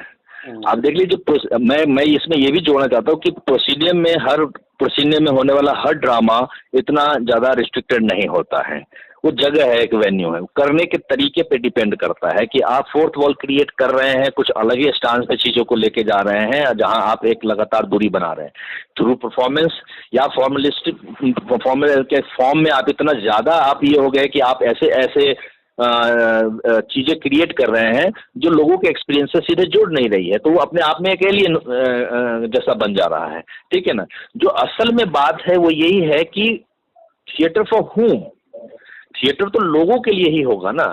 आप देख लीजिए, मैं इसमें ये भी जोड़ना चाहता हूँ कि प्रोसीनियम में होने वाला हर ड्रामा इतना ज्यादा रिस्ट्रिक्टेड नहीं होता है। वो जगह है, एक वेन्यू है, करने के तरीके पे डिपेंड करता है कि आप फोर्थ वॉल क्रिएट कर रहे हैं, कुछ अलग ही स्टांस पे चीजों को लेके जा रहे हैं, जहां आप एक लगातार दूरी बना रहे हैं थ्रू परफॉर्मेंस, या फॉर्मलिस्टिक परफॉर्मेंस के फॉर्म में आप इतना ज्यादा आप ये हो गए कि आप ऐसे चीजें क्रिएट कर रहे हैं जो लोगों के एक्सपीरियंस से सीधे जुड़ नहीं रही है, तो वो अपने आप में एक एलियन जैसा बन जा रहा है, ठीक है ना। जो असल में बात है वो यही है कि थिएटर फॉर हूम, थिएटर तो लोगों के लिए ही होगा ना।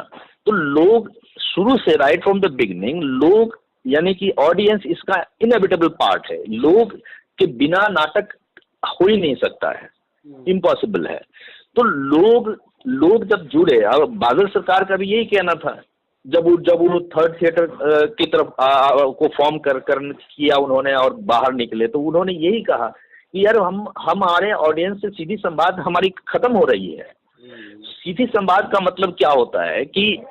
तो लोग शुरू से राइट फ्रॉम द बिगिनिंग लोग यानी कि ऑडियंस इसका इनएविटेबल पार्ट है, लोग के बिना नाटक हो ही नहीं सकता है, इम्पॉसिबल है। तो लोग लोग जब जुड़े, अब बादल सरकार का भी यही कहना था जब वो थर्ड थिएटर की तरफ को फॉर्म कर किया उन्होंने और बाहर निकले, तो उन्होंने यही कहा कि यार हम हमारे ऑडियंस से सीधी संवाद हमारी खत्म हो रही है। सीधी संवाद का मतलब क्या होता है कि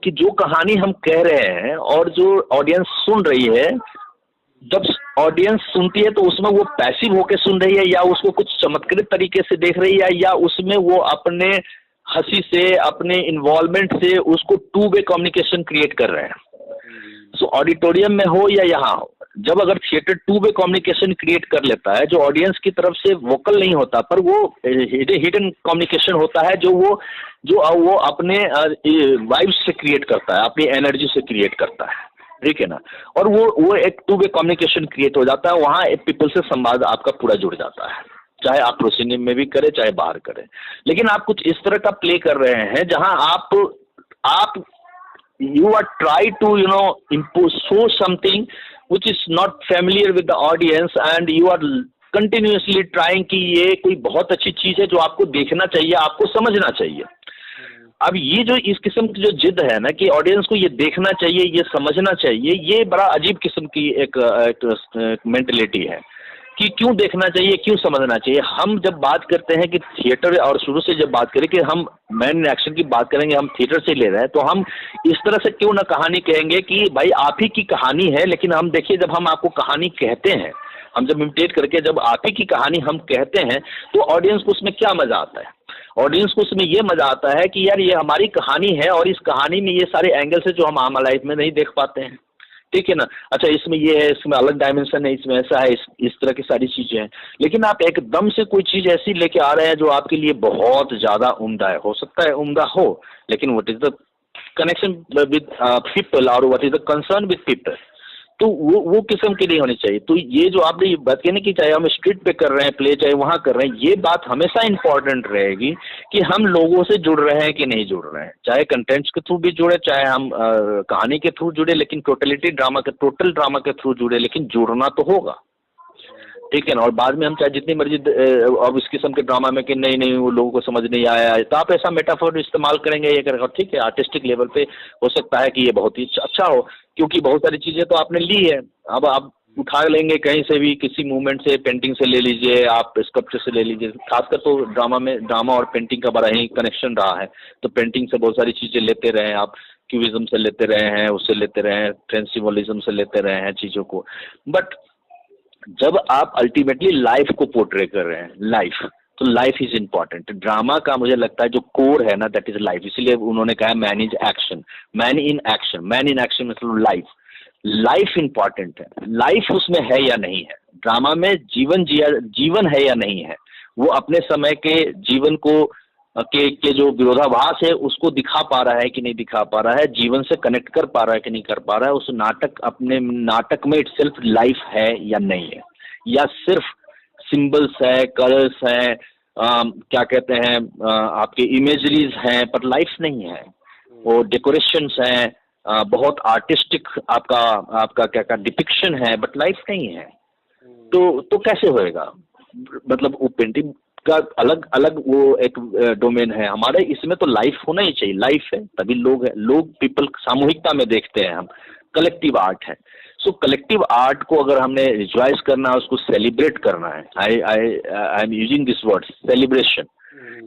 जो कहानी हम कह रहे हैं और जो ऑडियंस सुन रही है, जब ऑडियंस सुनती है तो उसमें वो पैसिव होके सुन रही है या उसको कुछ चमत्कृत तरीके से देख रही है या उसमें वो अपने हंसी से अपने इन्वॉल्वमेंट से उसको टू वे कम्युनिकेशन क्रिएट कर रहे हैं। सो ऑडिटोरियम में हो या यहाँ हो, जब अगर theatre two way communication create कर लेता है, जो ऑडियंस की तरफ से वोकल नहीं होता पर वो हिडन कम्युनिकेशन होता है, जो वो अपने वाइब्स से क्रिएट करता है, अपनी एनर्जी से क्रिएट करता है, ठीक है ना। और वो एक टू वे कम्युनिकेशन क्रिएट हो जाता है, वहाँ पीपल से संवाद आपका पूरा जुड़ जाता है, चाहे आप प्रोसीनियम में भी करें चाहे बाहर करें। लेकिन आप कुछ इस तरह का प्ले कर रहे हैं जहां आप you are try to impose show something which is not familiar with the audience and you are continuously trying कि ये कोई बहुत अच्छी चीज है जो आपको देखना चाहिए, आपको समझना चाहिए। अब ये जो इस किस्म की जो जिद है ना कि ऑडियंस को ये देखना चाहिए, ये समझना चाहिए, ये बड़ा अजीब किस्म की एक मेंटलिटी है कि क्यों देखना चाहिए, क्यों समझना चाहिए। हम जब बात करते हैं कि थिएटर, और शुरू से जब बात करें कि हम मैन इन एक्शन की बात करेंगे, हम थिएटर से ले रहे हैं, तो हम इस तरह से क्यों ना कहानी कहेंगे कि भाई आप ही की कहानी है। लेकिन हम देखिए, जब हम आपको कहानी कहते हैं, हम जब इमिटेट करके जब आप ही की कहानी हम कहते हैं, तो ऑडियंस को उसमें क्या मजा आता है? ऑडियंस को उसमें ये मजा आता है कि यार ये हमारी कहानी है और इस कहानी में ये सारे एंगल्स है जो हम आम लाइफ में नहीं देख पाते हैं, ठीक है ना। अच्छा, इसमें ये है, इसमें अलग डायमेंशन है, इसमें ऐसा है, इस तरह की सारी चीजें हैं। लेकिन आप एकदम से कोई चीज ऐसी लेके आ रहे हैं जो आपके लिए बहुत ज्यादा उम्दा है, हो सकता है उम्दा हो, लेकिन what is the connection with people और what is the concern with people, तो वो किस्म की नहीं होनी चाहिए। तो ये जो आपने ये बात कहने की, चाहे हम स्ट्रीट पे कर रहे हैं प्ले, चाहे वहाँ कर रहे हैं, ये बात हमेशा इंपॉर्टेंट रहेगी कि हम लोगों से जुड़ रहे हैं कि नहीं जुड़ रहे हैं। चाहे कंटेंट्स के थ्रू भी जुड़े, चाहे हम कहानी के थ्रू जुड़े, लेकिन टोटल ड्रामा के थ्रू जुड़े, लेकिन जुड़ना तो होगा, ठीक है ना। और बाद में हम चाहे जितनी मर्जी अब इस किस्म के ड्रामा में कि नहीं वो लोगों को समझ नहीं आया है, तो आप ऐसा मेटाफोर इस्तेमाल करेंगे, ये करेंगे, ठीक है, आर्टिस्टिक लेवल पे हो सकता है कि ये बहुत ही अच्छा हो, क्योंकि बहुत सारी चीजें तो आपने ली है। अब आप उठा लेंगे कहीं से भी, किसी मूवमेंट से, पेंटिंग से ले लीजिए, आप स्कल्पचर से ले लीजिए। खासकर तो ड्रामा और पेंटिंग का बड़ा ही कनेक्शन रहा है, तो पेंटिंग से बहुत सारी चीजें लेते रहे आप, क्यूबिज्म से लेते रहे हैं, उससे लेते रहे हैं, ट्रेंड सिंबोलिज्म से लेते रहे हैं चीजों को। बट जब आप अल्टीमेटली लाइफ को पोर्ट्रे कर रहे हैं, लाइफ, तो लाइफ इज इम्पॉर्टेंट। ड्रामा का मुझे लगता है जो कोर है ना, दैट इज लाइफ। इसीलिए उन्होंने कहा man is action, man in action, man in action मतलब लाइफ। लाइफ इंपॉर्टेंट है, लाइफ उसमें है या नहीं है, ड्रामा में जीवन है या नहीं है, वो अपने समय के जीवन को के जो विरोधाभास है उसको दिखा पा रहा है कि नहीं दिखा पा रहा है, जीवन से कनेक्ट कर पा रहा है कि नहीं कर पा रहा है, उस नाटक, अपने नाटक में इटसेल्फ लाइफ है या नहीं है, या सिर्फ सिंबल्स है, कलर्स हैं, क्या कहते हैं, आपके इमेजरीज हैं, पर लाइफ नहीं है। वो डेकोरेशंस हैं, बहुत आर्टिस्टिक आपका क्या डिपिक्शन है, बट लाइफ नहीं है। तो कैसे होएगा? मतलब वो पेंटिंग का अलग अलग वो एक डोमेन है, हमारे इसमें तो लाइफ होना ही चाहिए, लाइफ है तभी लोग है, लोग पीपल सामूहिकता में देखते हैं हम, कलेक्टिव आर्ट है। सो कलेक्टिव आर्ट को अगर हमने रिजवाइज करना है, उसको सेलिब्रेट करना है, I am using this word celebration,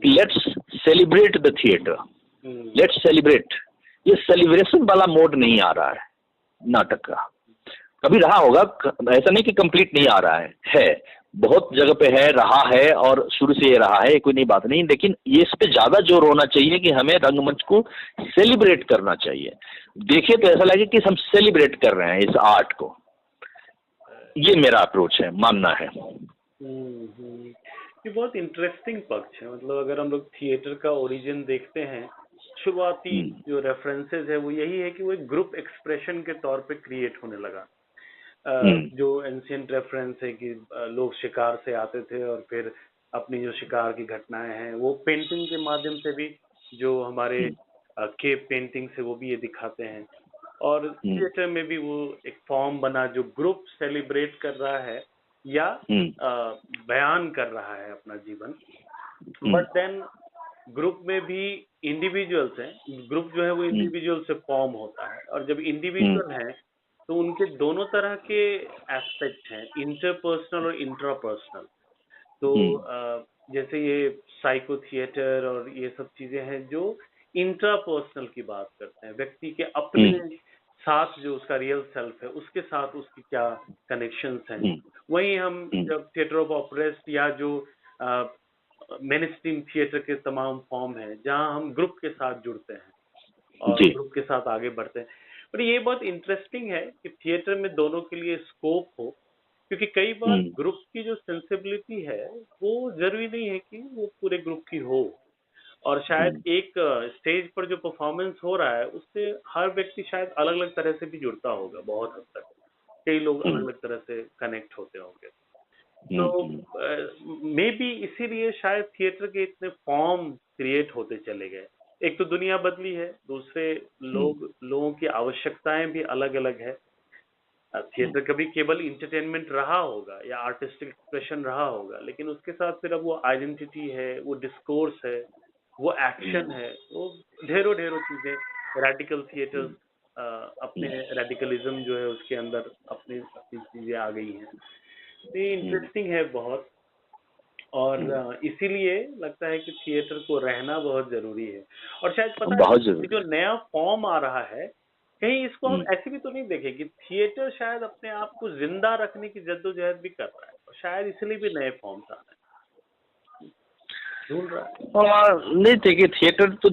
let's celebrate the theatre, let's celebrate. ये सेलिब्रेशन वाला मोड नहीं आ रहा है नाटक का, कभी रहा होगा, ऐसा नहीं कि कंप्लीट नहीं आ रहा है बहुत जगह पे है, रहा है और शुरू से ये रहा है, कोई नई बात नहीं, लेकिन ये इस पे ज्यादा जोर होना चाहिए कि हमें रंगमंच को सेलिब्रेट करना चाहिए। देखिए तो ऐसा लगे कि हम सेलिब्रेट कर रहे हैं इस आर्ट को, ये मेरा अप्रोच है, मानना है। ये बहुत इंटरेस्टिंग पक्ष है। मतलब अगर हम लोग थिएटर का ओरिजिन देखते हैं, शुरुआती जो रेफरेंसेस है वो यही है कि वो एक ग्रुप एक्सप्रेशन के तौर पे क्रिएट होने लगा। जो एंशियंट रेफरेंस है कि लोग शिकार से आते थे और फिर अपनी जो शिकार की घटनाएं हैं वो पेंटिंग के माध्यम से भी, जो हमारे केव पेंटिंग से वो भी ये दिखाते हैं। और थिएटर में भी वो एक फॉर्म बना जो ग्रुप सेलिब्रेट कर रहा है या बयान कर रहा है अपना जीवन। बट देन ग्रुप में भी इंडिविजुअल्स हैं, ग्रुप जो है वो इंडिविजुअल से फॉर्म होता है, और जब इंडिविजुअल हैं तो उनके दोनों तरह के एस्पेक्ट हैं, इंटरपर्सनल और इंट्रापर्सनल। तो जैसे ये साइको थिएटर और ये सब चीजें हैं जो इंट्रापर्सनल की बात करते हैं, व्यक्ति के अपने साथ जो उसका रियल सेल्फ है उसके साथ उसकी क्या कनेक्शंस हैं। वहीं हम जब थिएटर ऑफ ऑपरेस्ट या जो मेन स्ट्रीम थिएटर के तमाम फॉर्म हैं जहां हम ग्रुप के साथ जुड़ते हैं और ग्रुप के साथ आगे बढ़ते हैं। पर ये बहुत इंटरेस्टिंग है कि थिएटर में दोनों के लिए स्कोप हो, क्योंकि कई बार ग्रुप की जो सेंसिबिलिटी है वो जरूरी नहीं है कि वो पूरे ग्रुप की हो, और शायद एक स्टेज पर जो परफॉर्मेंस हो रहा है उससे हर व्यक्ति शायद अलग अलग तरह से भी जुड़ता होगा। बहुत हद तक कई लोग अलग अलग तरह से कनेक्ट होते होंगे। तो मे बी इसीलिए शायद थिएटर के इतने फॉर्म क्रिएट होते चले गए। एक तो दुनिया बदली है, दूसरे लोगों की आवश्यकताएं भी अलग अलग है। थिएटर कभी केवल इंटरटेनमेंट रहा होगा या आर्टिस्टिक एक्सप्रेशन रहा होगा, लेकिन उसके साथ फिर अब वो आइडेंटिटी है, वो डिस्कोर्स है, वो एक्शन है, वो ढेरों चीजें। रेडिकल थिएटर अपने रेडिकलिज्म जो है उसके अंदर अपनी चीजें आ गई हैं। ये इंटरेस्टिंग है बहुत, और इसीलिए लगता है कि थिएटर को रहना बहुत जरूरी है। और शायद पता है जो नया फॉर्म आ रहा है, कहीं इसको हम ऐसे भी तो नहीं देखें कि थिएटर शायद अपने आप को जिंदा रखने की जद्दोजहद भी कर रहा है, और शायद इसलिए भी नए फॉर्म्स आ रहे हैं, ढूंढ रहा है। नहीं देखिए, थिएटर तो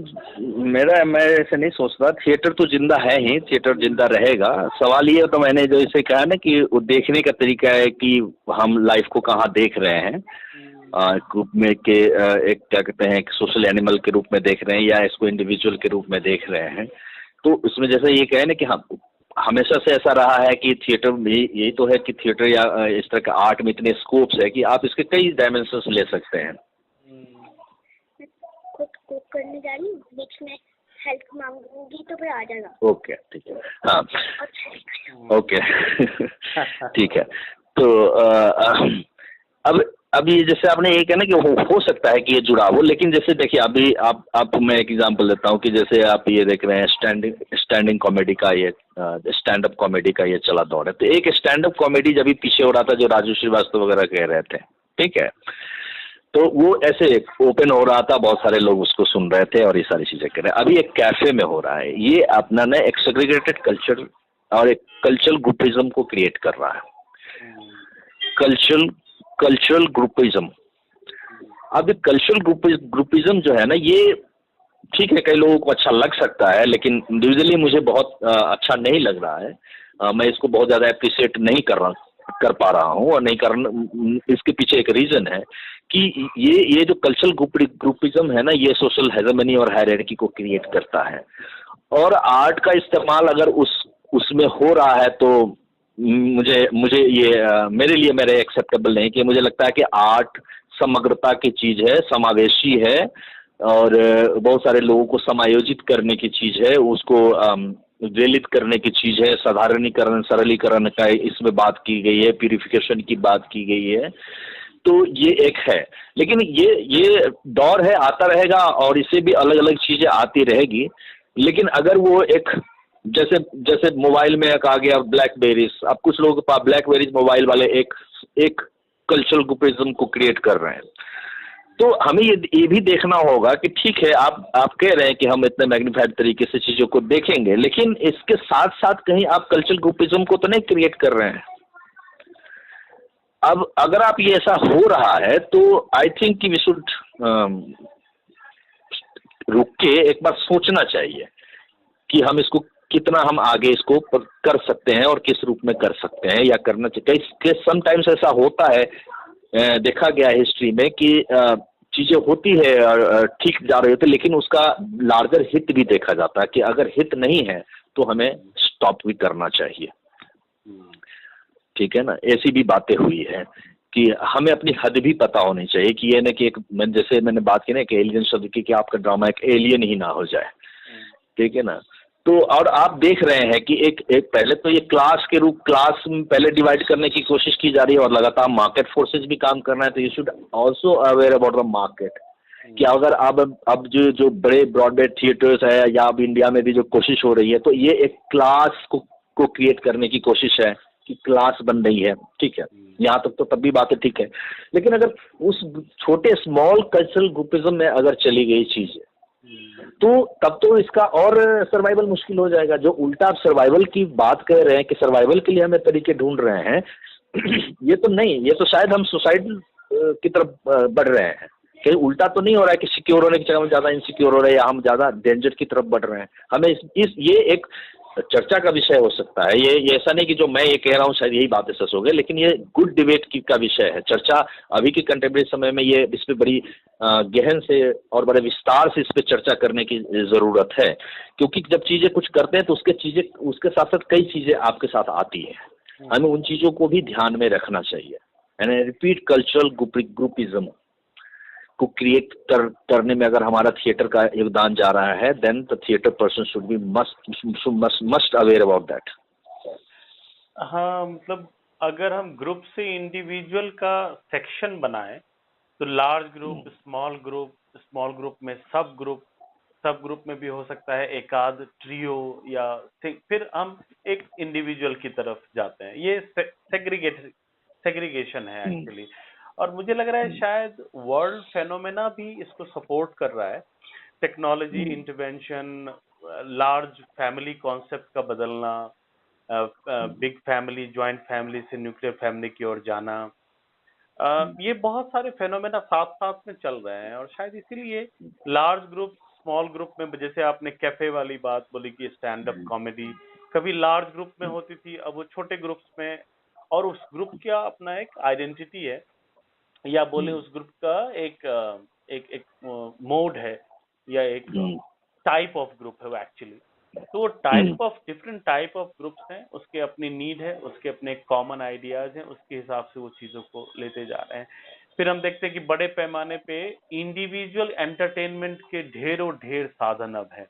मैं ऐसे नहीं सोचता। थिएटर तो जिंदा है ही, थिएटर जिंदा रहेगा। सवाल ये तो मैंने जो इसे कहा ना कि वो देखने का तरीका है कि हम लाइफ को कहाँ देख रहे हैं, ग्रुप में के एक क्या कहते हैं, एक सोशल एनिमल के रूप में देख रहे हैं या इसको इंडिविजुअल के रूप में देख रहे हैं। तो उसमें जैसे ये कहे ना कि हम हमेशा से ऐसा रहा है कि थिएटर में यही तो है कि थिएटर या इस तरह का आर्ट में इतने स्कोप्स है कि आप इसके कई डायमेंशंस ले सकते हैं। कुक करने जा रही हूँ, बीच में हेल्प मांगूंगी तो फिर आ जाएगा। ओके ठीक है, हाँ ओके ठीक है। तो अब ये जैसे आपने ये कहना कि हो सकता है कि ये जुड़ा हो, लेकिन जैसे देखिए अभी आप मैं एक एग्जांपल देता हूँ कि जैसे आप ये देख रहे हैं स्टैंडिंग कॉमेडी का, ये स्टैंड अप कॉमेडी का ये चला दौर है। तो एक स्टैंड अप कॉमेडी जब भी पीछे हो रहा था जो राजू श्रीवास्तव वगैरह कह रहे थे, ठीक है, तो वो ऐसे ओपन हो रहा था, बहुत सारे लोग उसको सुन रहे थे और ये सारी चीजें कर रहे हैं। अभी एक कैफे में हो रहा है, ये अपना ने एक सेग्रीगेटेड कल्चर और एक कल्चरल ग्रुपिज्म को क्रिएट कर रहा है। Cultural groupism. अब कल्चरल ग्रुपिज्म जो है ना, ये ठीक है, कई लोगों को अच्छा लग सकता है, लेकिन इंडिविजुअली मुझे बहुत अच्छा नहीं लग रहा है। मैं इसको बहुत ज़्यादा अप्रिशिएट नहीं कर पा रहा हूँ, और नहीं करना, इसके पीछे एक रीज़न है कि ये जो कल्चरल ग्रुपिज्म है ना, ये सोशल हेजेमनी और हायरार्की को क्रिएट करता है। और आर्ट का इस्तेमाल अगर उसमें हो रहा है तो मुझे ये मेरे लिए मेरे एक्सेप्टेबल नहीं, कि मुझे लगता है कि आर्ट समग्रता की चीज़ है, समावेशी है, और बहुत सारे लोगों को समायोजित करने की चीज़ है, उसको दलित करने की चीज़ है, साधारणीकरण सरलीकरण का इसमें बात की गई है, प्यूरिफिकेशन की बात की गई है। तो ये एक है, लेकिन ये दौर है, आता रहेगा और इससे भी अलग अलग चीज़ें आती रहेगी। लेकिन अगर वो एक जैसे मोबाइल में एक आ गया ब्लैकबेरीज, अब कुछ लोगों के पास ब्लैकबेरीज मोबाइल वाले एक कल्चरल ग्रुपिज्म को क्रिएट कर रहे हैं। तो हमें ये भी देखना होगा कि ठीक है, आप कह रहे हैं कि हम इतने मैग्नीफाइड तरीके से चीज़ों को देखेंगे, लेकिन इसके साथ साथ कहीं आप कल्चरल ग्रुपिज्म को तो नहीं क्रिएट कर रहे हैं। अब अगर आप ये ऐसा हो रहा है तो आई थिंक कि वी शुड रुक के एक बार सोचना चाहिए कि हम इसको कितना हम आगे इसको कर सकते हैं और किस रूप में कर सकते हैं या करना चाहिए। समटाइम्स ऐसा होता है, देखा गया है हिस्ट्री में कि चीज़ें होती है ठीक जा रही होती है, लेकिन उसका लार्जर हित भी देखा जाता है कि अगर हित नहीं है तो हमें स्टॉप भी करना चाहिए। ठीक है ना, ऐसी भी बातें हुई है कि हमें अपनी हद भी पता होनी चाहिए कि ये ना कि जैसे मैंने बात की ना कि एलियन शब्द की, कि आपका ड्रामा एक एलियन ही ना हो जाए, ठीक है ना। तो और आप देख रहे हैं कि एक एक पहले तो ये क्लास में पहले डिवाइड करने की कोशिश की जा रही है और लगातार मार्केट फोर्सेज भी काम करना है, तो you should also aware about the market कि अगर अब जो बड़े ब्रॉडबैंड थिएटर्स है या अब इंडिया में भी जो कोशिश हो रही है, तो ये एक क्लास को क्रिएट करने की कोशिश है कि क्लास बन रही है, ठीक है। यहाँ तक तो तब भी बातें ठीक है, लेकिन अगर उस छोटे स्मॉल कल्चरल ग्रुपिज्म में अगर चली गई चीज तो तब तो इसका और सर्वाइवल मुश्किल हो जाएगा। जो उल्टा आप सर्वाइवल की बात कर रहे हैं कि सर्वाइवल के लिए हमें तरीके ढूंढ रहे हैं ये तो नहीं, ये तो शायद हम सुसाइड की तरफ बढ़ रहे हैं। कहीं उल्टा तो नहीं हो रहा है कि सिक्योर होने की जगह हम ज्यादा इनसिक्योर हो रहे हैं या हम ज्यादा डेंजर की तरफ बढ़ रहे हैं। हमें ये एक चर्चा का विषय हो सकता है। ये ऐसा नहीं कि जो मैं ये कह रहा हूँ शायद यही बातें सच हो गए, लेकिन ये गुड डिबेट का विषय है। चर्चा अभी के कंटेम्प्रेरी समय में ये इस पे बड़ी गहन से और बड़े विस्तार से इस पे चर्चा करने की जरूरत है, क्योंकि जब चीजें कुछ करते हैं तो उसके साथ साथ कई चीजें आपके साथ आती है। हमें उन चीजों को भी ध्यान में रखना चाहिए। यानी रिपीट कल्चरल ग्रुपिज्म को क्रिएट करने में अगर हमारा थिएटर का योगदान जा रहा है, then the theatre person should be must aware about that. हाँ, मतलब अगर हम ग्रुप से इंडिविजुअल का सेक्शन बनाएं तो लार्ज ग्रुप, स्मॉल ग्रुप में सब ग्रुप में भी हो सकता है एक आध ट्रियो, या फिर हम एक इंडिविजुअल की तरफ जाते हैं। ये सेग्रीगेशन है एक्चुअली। और मुझे लग रहा है शायद वर्ल्ड फेनोमेना भी इसको सपोर्ट कर रहा है। Technology intervention, large family concept का बदलना, बिग फैमिली, जॉइंट फैमिली से न्यूक्लियर फैमिली की ओर जाना, ये बहुत सारे फेनोमेना साथ साथ में चल रहे हैं। और शायद इसीलिए लार्ज ग्रुप, स्मॉल ग्रुप में, जैसे आपने कैफे वाली बात बोली कि स्टैंड अप कॉमेडी कभी लार्ज ग्रुप में होती थी, अब वो छोटे ग्रुप्स में, और उस ग्रुप का अपना एक आइडेंटिटी है, या बोले उस ग्रुप का एक मोड है, या एक टाइप ऑफ ग्रुप है वो एक्चुअली। तो वो डिफरेंट टाइप ऑफ ग्रुप्स हैं, उसके अपनी नीड है, उसके अपने कॉमन आइडियाज हैं, उसके हिसाब से वो चीजों को लेते जा रहे हैं। फिर हम देखते हैं कि बड़े पैमाने पे इंडिविजुअल एंटरटेनमेंट के ढेर साधन अब है।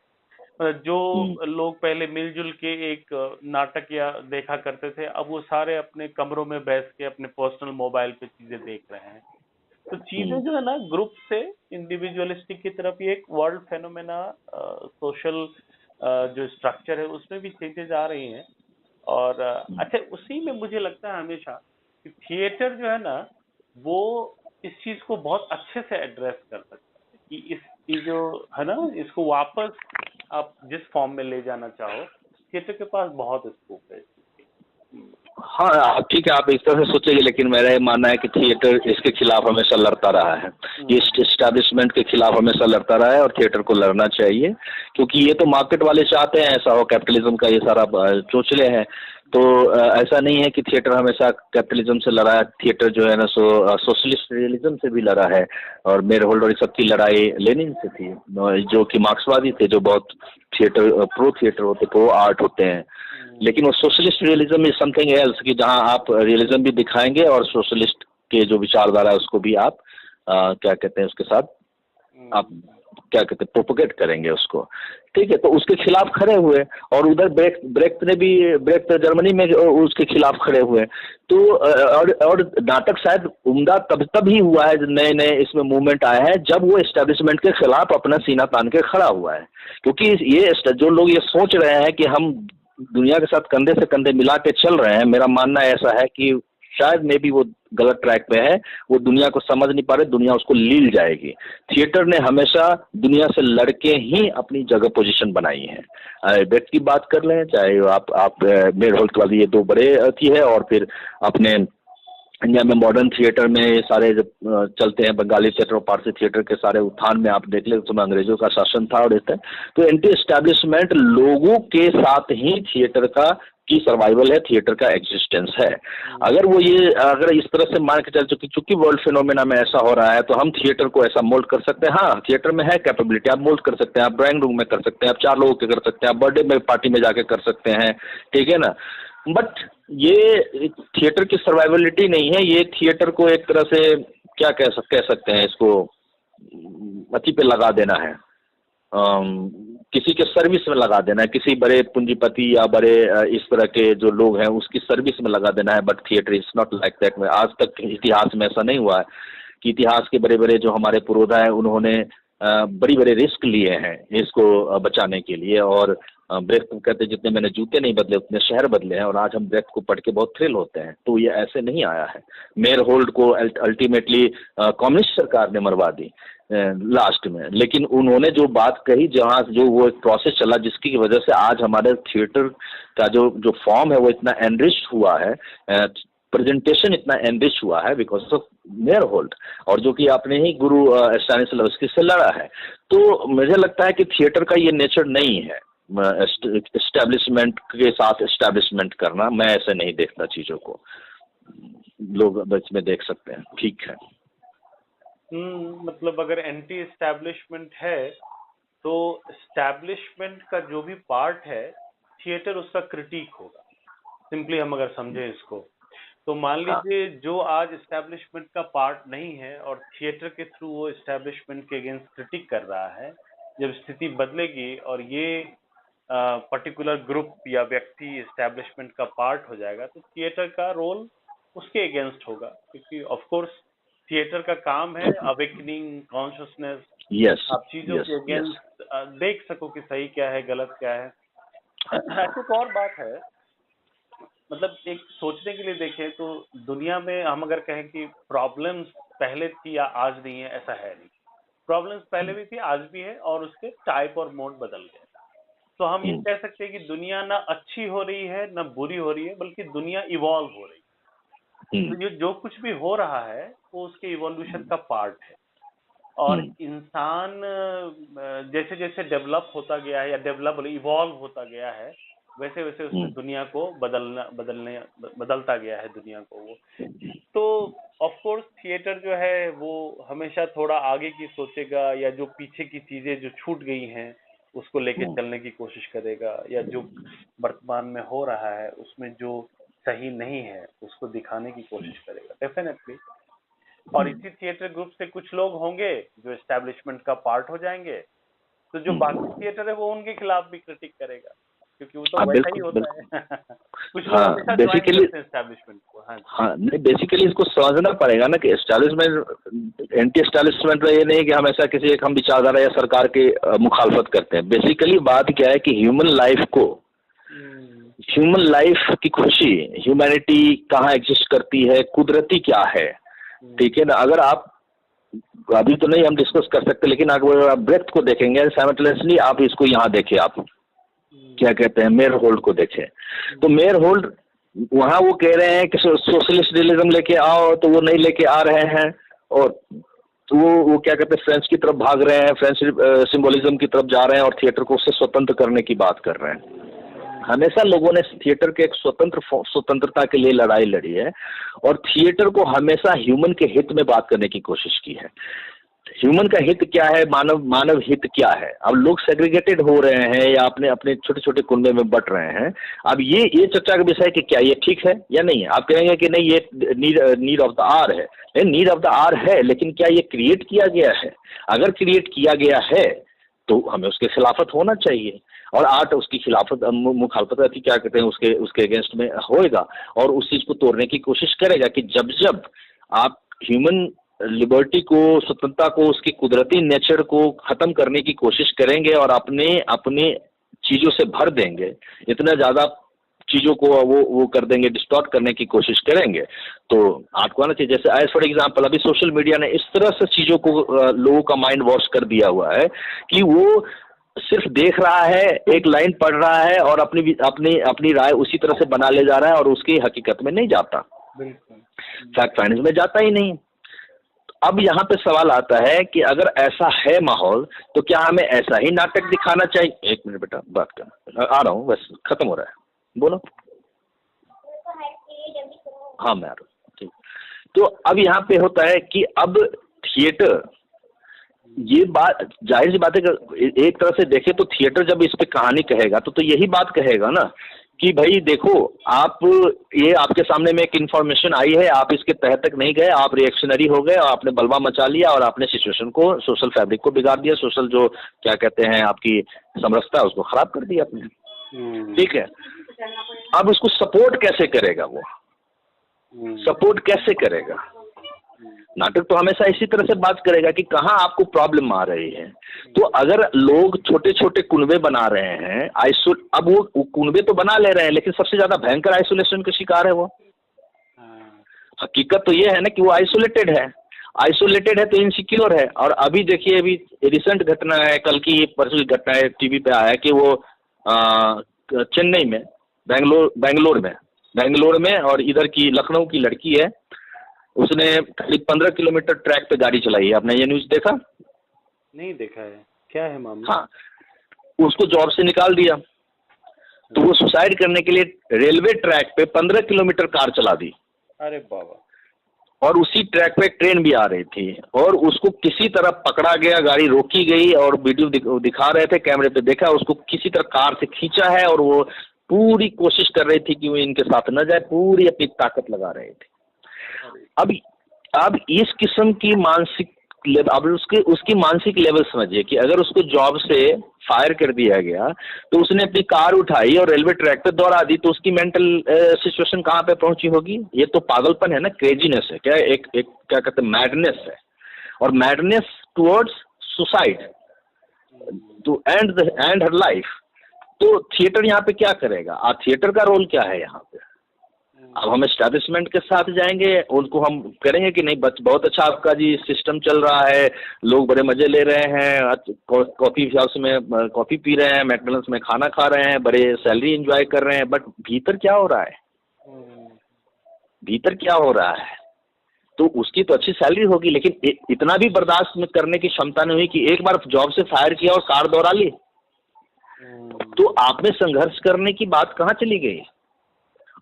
जो लोग पहले मिलजुल के एक नाटक या देखा करते थे, अब वो सारे अपने कमरों में बैठ के अपने पर्सनल मोबाइल पे चीजें देख रहे हैं। तो चीजें जो है ना, ग्रुप से इंडिविजुअलिस्टिक की तरफ, ये एक वर्ल्ड फेनोमेना, सोशल जो स्ट्रक्चर है उसमें भी चेंजेस आ रही हैं। और अच्छा, उसी में मुझे लगता है हमेशा कि थिएटर जो है ना, वो इस चीज को बहुत अच्छे से एड्रेस कर सकता है कि इस जो है ना, इसको वापस आप जिस फॉर्म में ले जाना चाहो, थिएटर के पास बहुत स्कोप है। हाँ ठीक है, आप इस तरह से सोचेंगे, लेकिन मेरा ये मानना है कि थिएटर इसके खिलाफ हमेशा लड़ता रहा है। ये एस्टैब्लिशमेंट के खिलाफ हमेशा लड़ता रहा है और थिएटर को लड़ना चाहिए, क्योंकि ये तो मार्केट वाले चाहते हैं ऐसा हो, कैपिटलिज्म का ये सारा चोचले है। तो ऐसा नहीं है कि थिएटर हमेशा कैपिटलिज्म से लड़ा है। थिएटर जो है ना सोशलिस्ट रियलिज्म से भी लड़ा है, और मेरे होल्डर सबकी लड़ाई लेनिन से थी, जो कि मार्क्सवादी थे, जो बहुत प्रो थिएटर होते, प्रो आर्ट होते हैं। लेकिन वो socialist realism is something else, कि जहां आप रियलिज्म भी दिखाएंगे और सोशलिस्ट के जो विचारधारा है उसको भी आप क्या कहते हैं, उसके साथ आप क्या कहते हैं, प्रोपोगेट करेंगे उसको, ठीक है। तो उसके खिलाफ खड़े हुए, और उधर ब्रेक्ट जर्मनी में उसके खिलाफ खड़े हुए। तो और नाटक शायद उम्दा तब ही हुआ है, नए नए इसमें मूवमेंट आया है, जब वो एस्टेब्लिशमेंट के खिलाफ अपना सीना तान के खड़ा हुआ है। क्योंकि ये जो लोग ये सोच रहे हैं कि हम दुनिया के साथ कंधे से कंधे मिला के चल रहे हैं, मेरा मानना ऐसा है कि शायद मे भी वो गलत ट्रैक पे है। वो दुनिया को समझ नहीं पा रहे, दुनिया उसको लील जाएगी। थिएटर ने हमेशा दुनिया से लड़के ही अपनी जगह पोजीशन बनाई है। व्यक्ति की बात कर लें, चाहे आप मेरे होल्ट वाली, ये दो बड़े थी है, और फिर अपने इंडिया में मॉडर्न थिएटर में ये सारे जब चलते हैं, बंगाली थिएटर और पारसी थिएटर के सारे उत्थान में आप देख ले, उसमें अंग्रेजों का शासन था। और इस तो एंटी एस्टैब्लिशमेंट लोगों के साथ ही थिएटर की सर्वाइवल है, थिएटर का एग्जिस्टेंस है। अगर इस तरह से मान के चल चूंकि वर्ल्ड फिनोमेना में ऐसा हो रहा है, तो हम थिएटर को ऐसा मोल्ड कर सकते हैं। हाँ, थिएटर में है कैपेबिलिटी, आप मोल्ड कर सकते हैं, आप ड्राइंग रूम में कर सकते हैं, आप 4 लोगों के कर सकते हैं, आप बर्थडे में पार्टी में जाके कर सकते हैं, ठीक है ना। बट ये थिएटर की सर्वाइवलिटी नहीं है, ये थिएटर को एक तरह से क्या कह सकते हैं, इसको अति पे लगा देना है। किसी के सर्विस में लगा देना है, किसी बड़े पूंजीपति या बड़े इस तरह के जो लोग हैं उसकी सर्विस में लगा देना है। But theatre is not like that. में आज तक इतिहास में ऐसा नहीं हुआ है कि इतिहास के बड़े बड़े जो हमारे पुरोधा हैं उन्होंने बड़ी बड़े रिस्क लिए हैं इसको बचाने के लिए। और ब्रेख्त कहते जितने मैंने जूते नहीं बदले उतने शहर बदले हैं। और आज हम ब्रेख्त को पढ़ के बहुत थ्रिल होते हैं। तो ये ऐसे नहीं आया है। मेयर होल्ड को अल्टीमेटली कम्युनिस्ट सरकार ने मरवा दी लास्ट में। लेकिन उन्होंने जो बात कही, जहाँ जो वो एक प्रोसेस चला जिसकी वजह से आज हमारे थिएटर का जो फॉर्म है वो इतना एनरिच हुआ है, प्रेजेंटेशन इतना एनरिच हुआ है बिकॉज ऑफ मेयर होल्ड, और जो कि आपने ही गुरु स्टैनिस्लावस्की से लड़ा है। तो मुझे लगता है कि थिएटर का ये नेचर नहीं है एस्टेब्लिशमेंट के साथ एस्टेब्लिशमेंट करना। मैं ऐसे नहीं देखता चीज़ों को, लोग बच में देख सकते हैं। ठीक है। मतलब अगर एंटी एस्टैब्लिशमेंट है तो एस्टैब्लिशमेंट का जो भी पार्ट है थिएटर उसका क्रिटिक होगा। सिंपली हम अगर समझें इसको तो मान लीजिए जो आज एस्टैब्लिशमेंट का पार्ट नहीं है और थिएटर के थ्रू वो एस्टैब्लिशमेंट के अगेंस्ट क्रिटिक कर रहा है, जब स्थिति बदलेगी और ये पर्टिकुलर ग्रुप या व्यक्ति एस्टैब्लिशमेंट का पार्ट हो जाएगा तो थिएटर का रोल उसके अगेंस्ट होगा। क्योंकि ऑफ कोर्स थिएटर का काम है अवेकनिंग कॉन्शियसनेस, यस, आप चीजों के अगेंस्ट देख सको कि सही क्या है गलत क्या है। एक और बात है, मतलब एक सोचने के लिए देखें तो दुनिया में हम अगर कहें कि प्रॉब्लम्स पहले थी या आज नहीं है, ऐसा है नहीं। प्रॉब्लम्स पहले भी थी, आज भी है, और उसके टाइप और मोड बदल गए। तो हम ये कह सकते हैं कि दुनिया ना अच्छी हो रही है ना बुरी हो रही है, बल्कि दुनिया इवॉल्व हो रही है। तो जो कुछ भी हो रहा है वो उसके इवोल्यूशन का पार्ट है। और इंसान जैसे जैसे डेवलप होता गया है या इवॉल्व होता गया है वैसे वैसे उसने दुनिया को बदलता गया है दुनिया को वो। तो ऑफ कोर्स थिएटर जो है वो हमेशा थोड़ा आगे की सोचेगा, या जो पीछे की चीजें जो छूट गई हैं उसको लेके चलने की कोशिश करेगा, या जो वर्तमान में हो रहा है उसमें जो सही नहीं है उसको दिखाने की कोशिश करेगा डेफिनेटली। और इसी थिएटर ग्रुप से कुछ लोग होंगे जो एस्टैब्लिशमेंट का पार्ट हो जाएंगे, तो जो बाकी थिएटर है वो उनके खिलाफ भी क्रिटिक करेगा, क्योंकि वो तो वैसा ही होता है। कुछ लोग हमेशा बेसिकली एस्टैब्लिशमेंट को। नहीं, बेसिकली इसको समझना पड़ेगा ना कि एस्टैब्लिशमेंट एंटी एस्टैब्लिशमेंट ये नहीं कि हम ऐसा किसी एक हम विचारधारा या सरकार की मुखालफत करते हैं। बेसिकली बात क्या है कि ह्यूमन लाइफ की खुशी, ह्यूमैनिटी कहाँ एग्जिस्ट करती है, कुदरती क्या है, ठीक है ना। अगर आप अभी तो नहीं हम डिस्कस कर सकते, लेकिन अगर आप ब्रेथ को देखेंगे साइमल्टेनियसली, आप इसको यहाँ देखें, आप क्या कहते हैं मेयर होल्ड को देखें। तो मेयर होल्ड वहाँ वो कह रहे हैं कि सोशलिस्ट रियलिज्म लेके आओ, तो वो नहीं लेके आ रहे हैं। और तो वो क्या कहते हैं फ्रेंच की तरफ भाग रहे हैं, फ्रेंच सिंबोलिज्म की तरफ जा रहे हैं और थिएटर को उससे स्वतंत्र करने की बात कर रहे हैं। हमेशा लोगों ने थिएटर के एक स्वतंत्रता के लिए लड़ाई लड़ी है, और थिएटर को हमेशा ह्यूमन के हित में बात करने की कोशिश की है। ह्यूमन का हित क्या है, मानव हित क्या है। अब लोग सेग्रीगेटेड हो रहे हैं या अपने अपने छोटे छोटे कुंबे में बट रहे हैं। अब ये चर्चा का विषय है कि क्या ये ठीक है या नहीं है। आप कहेंगे कि नहीं ये नीड ऑफ द आर है। नहीं, नीड ऑफ द आर है, लेकिन क्या ये क्रिएट किया गया है? अगर क्रिएट किया गया है तो हमें उसके खिलाफत होना चाहिए, और आर्ट उसकी खिलाफत मुखालफत क्या कहते हैं उसके अगेंस्ट में होएगा, और उस चीज को तोड़ने की कोशिश करेगा कि जब आप ह्यूमन लिबर्टी को, स्वतंत्रता को, उसकी कुदरती नेचर को खत्म करने की कोशिश करेंगे और अपने चीजों से भर देंगे, इतना ज्यादा चीजों को वो कर देंगे, डिस्टॉर्ट करने की कोशिश करेंगे, तो आपको आना चाहिए। जैसे एज फॉर एग्जांपल अभी सोशल मीडिया ने इस तरह से चीजों को लोगों का माइंड वॉश कर दिया हुआ है कि वो सिर्फ देख रहा है, एक लाइन पढ़ रहा है और अपनी राय उसी तरह से बना ले जा रहा है, और उसकी हकीकत में नहीं जाता, फैक्ट फाइंडिंग में जाता ही नहीं। अब यहाँ पे सवाल आता है कि अगर ऐसा है माहौल, तो क्या हमें ऐसा ही नाटक दिखाना चाहिए? एक मिनट बेटा, बात करना आ रहा हूँ, बस खत्म हो रहा है, बोलो। हाँ मैं आ रहा हूँ, ठीक। तो अब यहाँ पे होता है कि अब थिएटर, ये बात जाहिर सी बात है कि एक तरह से देखे तो थिएटर जब इस पे कहानी कहेगा तो यही बात कहेगा ना कि भाई देखो, आप ये आपके सामने में एक इन्फॉर्मेशन आई है, आप इसके तह तक नहीं गए, आप रिएक्शनरी हो गए और आपने बलवा मचा लिया और आपने सिचुएशन को, सोशल फैब्रिक को बिगाड़ दिया, सोशल जो क्या कहते हैं आपकी समरसता है उसको खराब कर दिया आपने। ठीक है, अब उसको सपोर्ट कैसे करेगा वो, सपोर्ट कैसे करेगा? नाटक तो हमेशा इसी तरह से बात करेगा कि कहाँ आपको प्रॉब्लम आ रही है। तो अगर लोग छोटे छोटे कुनबे बना रहे हैं, अब वो कुनबे तो बना ले रहे हैं, लेकिन सबसे ज्यादा भयंकर आइसोलेशन का शिकार है वो। हकीकत तो ये है ना कि वो आइसोलेटेड है, आइसोलेटेड है तो इनसिक्योर है। और अभी देखिए, अभी रिसेंट घटना है, कल की परसों की घटना है, टीवी पे आया कि वो चेन्नई में, बेंगलोर में और इधर की लखनऊ की लड़की है, उसने करीब 15 किलोमीटर ट्रैक पे गाड़ी चलाई है। आपने ये न्यूज देखा? नहीं देखा है, क्या है मामला? हाँ, उसको जॉब से निकाल दिया तो वो सुसाइड करने के लिए रेलवे ट्रैक पे 15 किलोमीटर कार चला दी। अरे बाबा। और उसी ट्रैक पे ट्रेन भी आ रही थी और उसको किसी तरह पकड़ा गया, गाड़ी रोकी गई और वीडियो दिखा रहे थे, कैमरे पे देखा, उसको किसी तरह कार से खींचा है और वो पूरी कोशिश कर रही थी कि वो इनके साथ न जाए, पूरी अपनी ताकत लगा रहे थे। अब इस किस्म की मानसिक, अब उसकी मानसिक लेवल समझिए कि अगर उसको जॉब से फायर कर दिया गया तो उसने अपनी कार उठाई और रेलवे ट्रैक पे दौड़ा दी, तो उसकी मेंटल सिचुएशन कहाँ पे पहुंची होगी? ये तो पागलपन है ना, क्रेजीनेस है, क्या एक क्या कहते हैं, मैडनेस है। और madness towards suicide to end her life. तो थिएटर यहाँ पे क्या करेगा? थिएटर का रोल क्या है यहाँ पे? अब हम एस्टैब्लिशमेंट के साथ जाएंगे, उनको हम करेंगे कि नहीं बहुत अच्छा आपका जी सिस्टम चल रहा है, लोग बड़े मजे ले रहे हैं, कॉफी हाउस में कॉफी पी रहे हैं, मैकडॉनल्ड्स में खाना खा रहे हैं, बड़े सैलरी एंजॉय कर रहे हैं, बट भीतर क्या हो रहा है? भीतर क्या हो रहा है? तो उसकी तो अच्छी सैलरी होगी, लेकिन इतना भी बर्दाश्त में करने की क्षमता नहीं हुई कि एक बार जॉब से फायर किया और कार दौड़ा ली। तो आप में संघर्ष करने की बात कहाँ चली गई?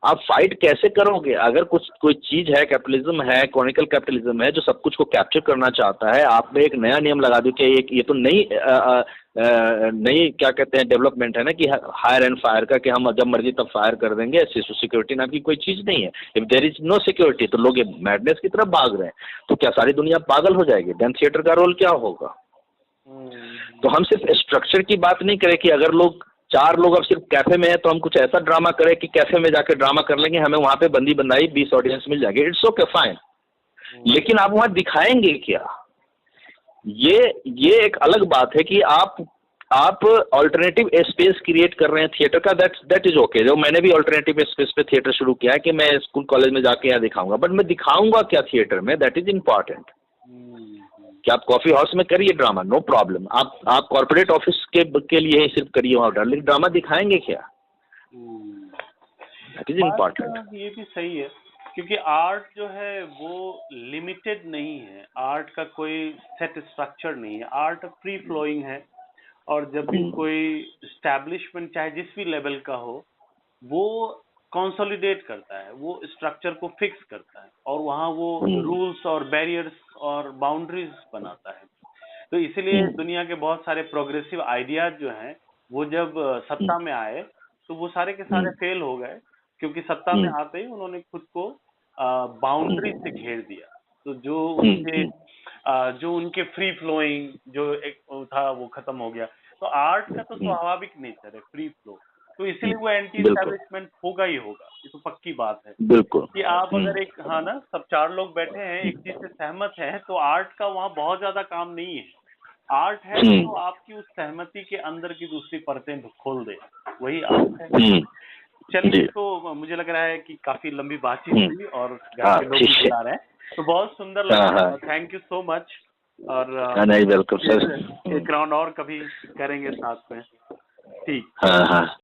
आप फाइट कैसे करोगे? अगर कोई चीज है, कैपिटलिज्म है, कॉनिकल कैपिटलिज्म है, जो सब कुछ को कैप्चर करना चाहता है, आप में एक नया नियम लगा दो कि ये तो नई क्या कहते हैं, डेवलपमेंट है ना कि हायर एंड फायर का, कि हम जब मर्जी तब फायर कर देंगे, सिक्योरिटी नाम की कोई चीज नहीं है। If there is no security तो लोग मैडनेस की तरफ भाग रहे हैं, तो क्या सारी दुनिया पागल हो जाएगी? देन थिएटर का रोल क्या होगा? तो हम सिर्फ स्ट्रक्चर की बात नहीं करें कि अगर लोग 4 लोग अब सिर्फ कैफे में है तो हम कुछ ऐसा ड्रामा करें कि कैफे में जाकर ड्रामा कर लेंगे, हमें वहां पे बंदी बंदाई 20 ऑडियंस मिल जाएगी, इट्स ओके फाइन। लेकिन आप वहां दिखाएंगे क्या? ये एक अलग बात है कि आप ऑल्टरनेटिव स्पेस क्रिएट कर रहे हैं थिएटर का, दैट इज ओके। जो मैंने भी ऑल्टरनेटिव स्पेस पे थिएटर शुरू किया है कि मैं स्कूल कॉलेज में जाके यहाँ दिखाऊंगा, बट मैं दिखाऊंगा क्या थिएटर में, दैट इज इम्पॉर्टेंट। कि आप कॉफी हाउस में करिए ड्रामा, नो प्रॉब्लम, आप कॉर्पोरेट ऑफिस के लिए ही सिर्फ करिए वहां, लेकिन ड्रामा दिखाएंगे क्या? That is important. ये भी सही है, क्योंकि आर्ट जो है वो लिमिटेड नहीं है, आर्ट का कोई सेट स्ट्रक्चर नहीं है, आर्ट फ्री फ्लोइंग है। और जब भी कोई एस्टैब्लिशमेंट चाहे जिस भी लेवल का हो, वो कंसोलिडेट करता है, वो स्ट्रक्चर को फिक्स करता है और वहाँ वो रूल्स और बैरियर्स और बाउंड्रीज बनाता है। तो इसीलिए दुनिया के बहुत सारे प्रोग्रेसिव आइडियाज जो हैं, वो जब सत्ता में आए तो वो सारे के सारे फेल हो गए, क्योंकि सत्ता में आते ही उन्होंने खुद को बाउंड्री से घेर दिया। तो जो उनके फ्री फ्लोइंग जो एक था वो खत्म हो गया। तो आर्ट का तो स्वाभाविक नेचर है फ्री फ्लो, तो इसीलिए वो एंटी एस्टैब्लिशमेंट होगा ही होगा, ये तो पक्की बात है। बिल्कुल कि आप अगर एक ना सब 4 लोग बैठे हैं एक चीज से सहमत हैं, तो आर्ट का वहाँ बहुत ज्यादा काम नहीं है। आर्ट है तो आपकी उस सहमति के अंदर की दूसरी परतें खोल दे, वही आर्ट है। चलिए, तो मुझे लग रहा है कि काफी लंबी बातचीत हुई और घर के लोग भी बुला रहे हैं, तो बहुत सुंदर लगा, थैंक यू सो मच। और नहीं बिल्कुल सर, एक राउंड और कभी करेंगे साथ में। ठीक। हाँ।